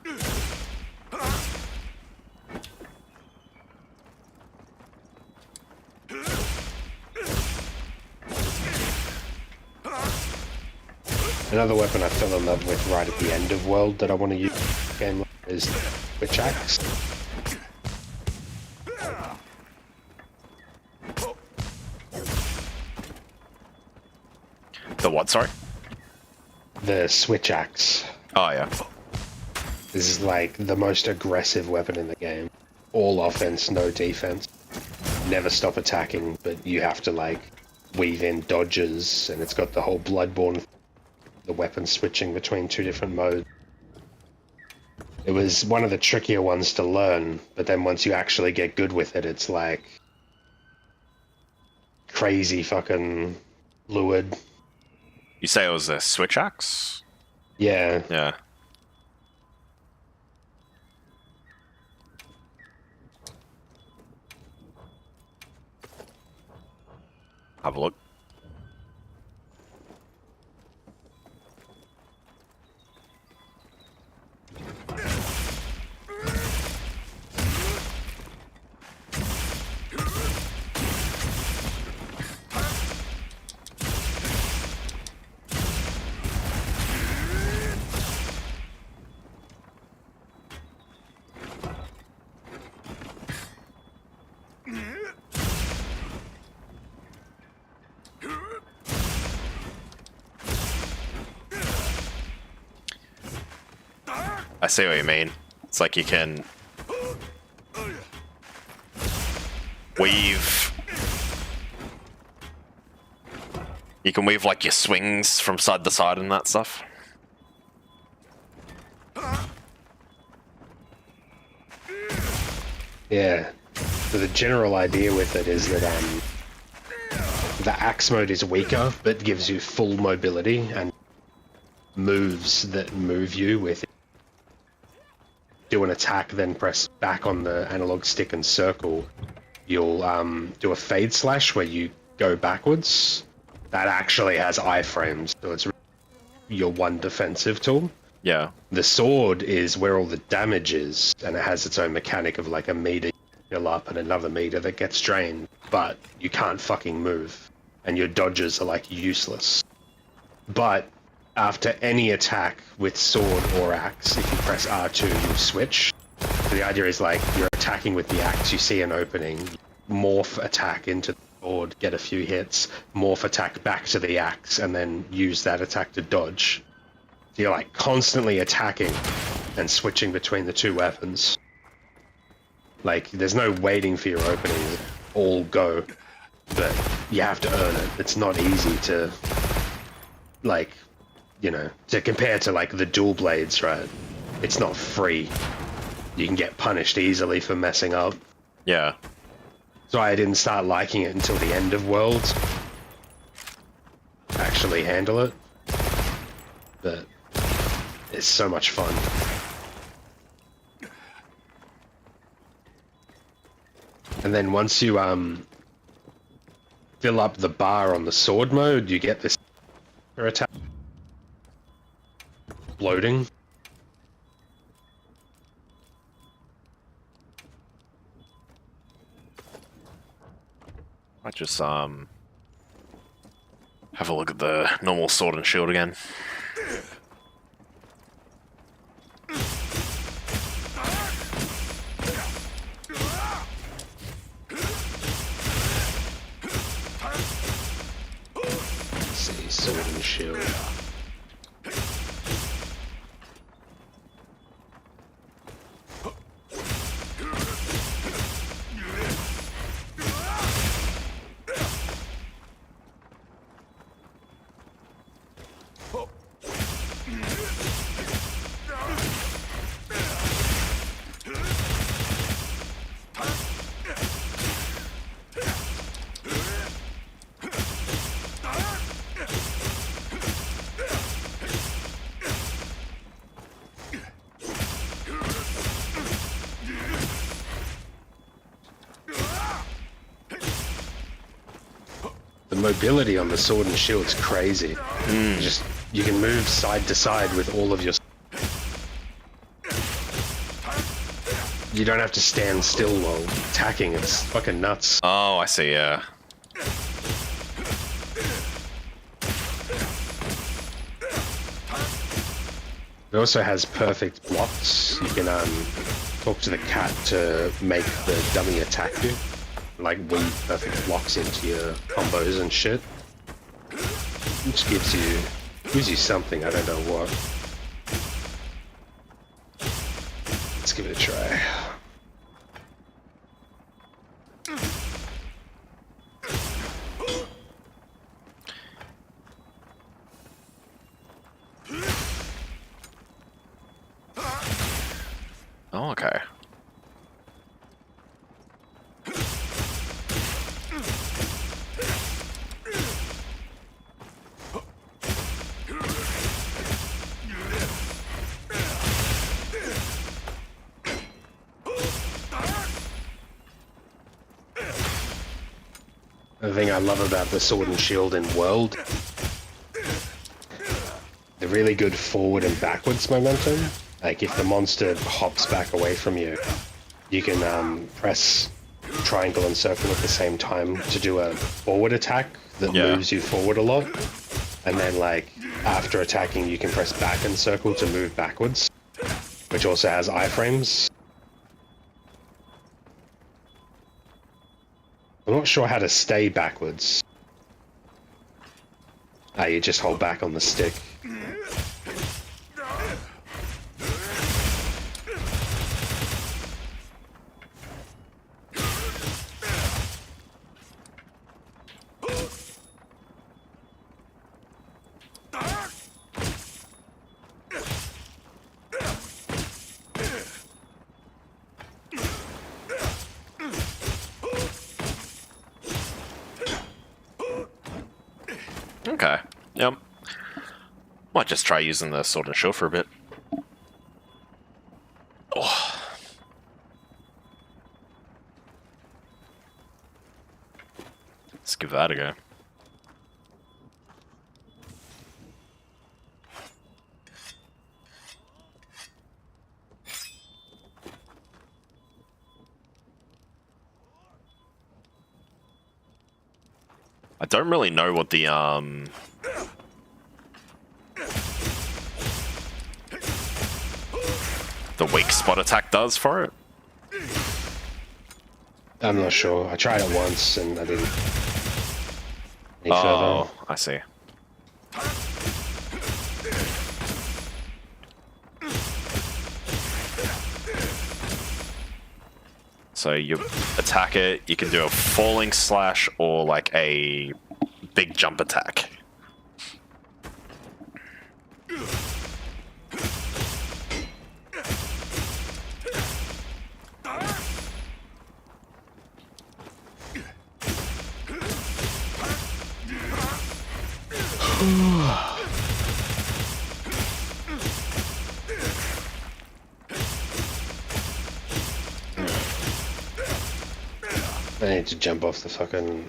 Another weapon I fell in love with right at the end of World that I want to use in the game is the Switch Axe. The what, sorry? The Switch Axe. Oh, yeah. This is like the most aggressive weapon in the game. All offense, no defense. Never stop attacking, but you have to like weave in dodges, and it's got the whole Bloodborne the weapon switching between 2 different modes. It was one of the trickier ones to learn, but then once you actually get good with it, it's like crazy fucking fluid. You say it was a switch axe? Yeah. Yeah. Have a look. I see what you mean. It's like you can weave. You can weave like your swings from side to side and that stuff. Yeah. So the general idea with it is that the axe mode is weaker, but gives you full mobility and moves that move you with. Do an attack, then press back on the analog stick and circle. You'll do a fade slash where you go backwards. That actually has iframes, so it's your one defensive tool. Yeah. The sword is where all the damage is, and it has its own mechanic of like a meter fill up and another meter that gets drained, but you can't fucking move, and your dodges are like useless. But after any attack with sword or axe, if you press R2, you switch. So the idea is like you're attacking with the axe, you see an opening, morph attack into the sword, get a few hits, morph attack back to the axe, and then use that attack to dodge. So you're like constantly attacking and switching between the 2 weapons. Like there's no waiting for your openings, all go, but you have to earn it. It's not easy to, like, you know, to compare to like the dual blades, right? It's not free. You can get punished easily for messing up. Yeah. So I didn't start liking it until the end of Worlds. Actually handle it. But it's so much fun. And then once you fill up the bar on the sword mode, you get this attack. Bloating. I just have a look at the normal sword and shield again. Let's see, sword and shield. The mobility on the sword and shield is crazy. You can move side to side with all of your... You don't have to stand still while attacking, it's fucking nuts. Oh, I see, yeah. It also has perfect blocks. You can talk to the cat to make the dummy attack you. Like weave perfect blocks into your combos and shit. Which gives you something, I don't know what. Let's give it a try. The thing I love about the Sword and Shield in World, the really good forward and backwards momentum. Like if the monster hops back away from you, you can press triangle and circle at the same time to do a forward attack that moves you forward a lot. And then like after attacking, you can press back and circle to move backwards, which also has iframes. I'm not sure how to stay backwards. You just hold back on the stick. Okay. Yep. Might just try using the Sword and Shield for a bit. Oh. Let's give that a go. I don't really know what the weak spot attack does for it. I'm not sure. I tried it once and I didn't. Oh, I see. So you attack it, you can do a falling slash or like a big jump attack. I need to jump off the fucking...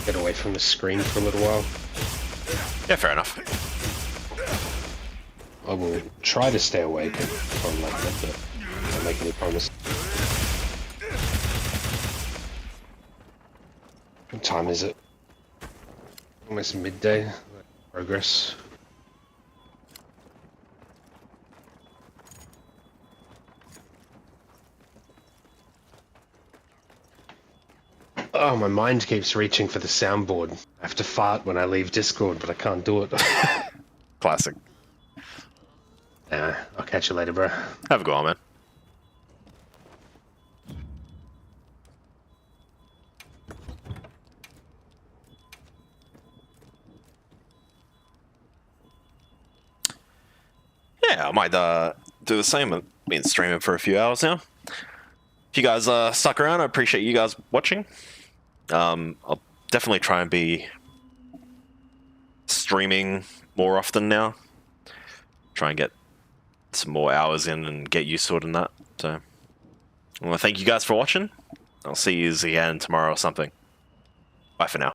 get away from the screen for a little while. Yeah, fair enough. I will try to stay awake if I'm like that, but I don't make any promises. What time is it? Almost midday. Progress. Oh, my mind keeps reaching for the soundboard. I have to fart when I leave Discord, but I can't do it. Classic. Nah, I'll catch you later, bro. Have a go on, man. Yeah, I might do the same. I've been streaming for a few hours now. If you guys stuck around, I appreciate you guys watching. I'll definitely try and be streaming more often now. Try and get some more hours in and get used to it and that. So, I want to thank you guys for watching. I'll see you again tomorrow or something. Bye for now.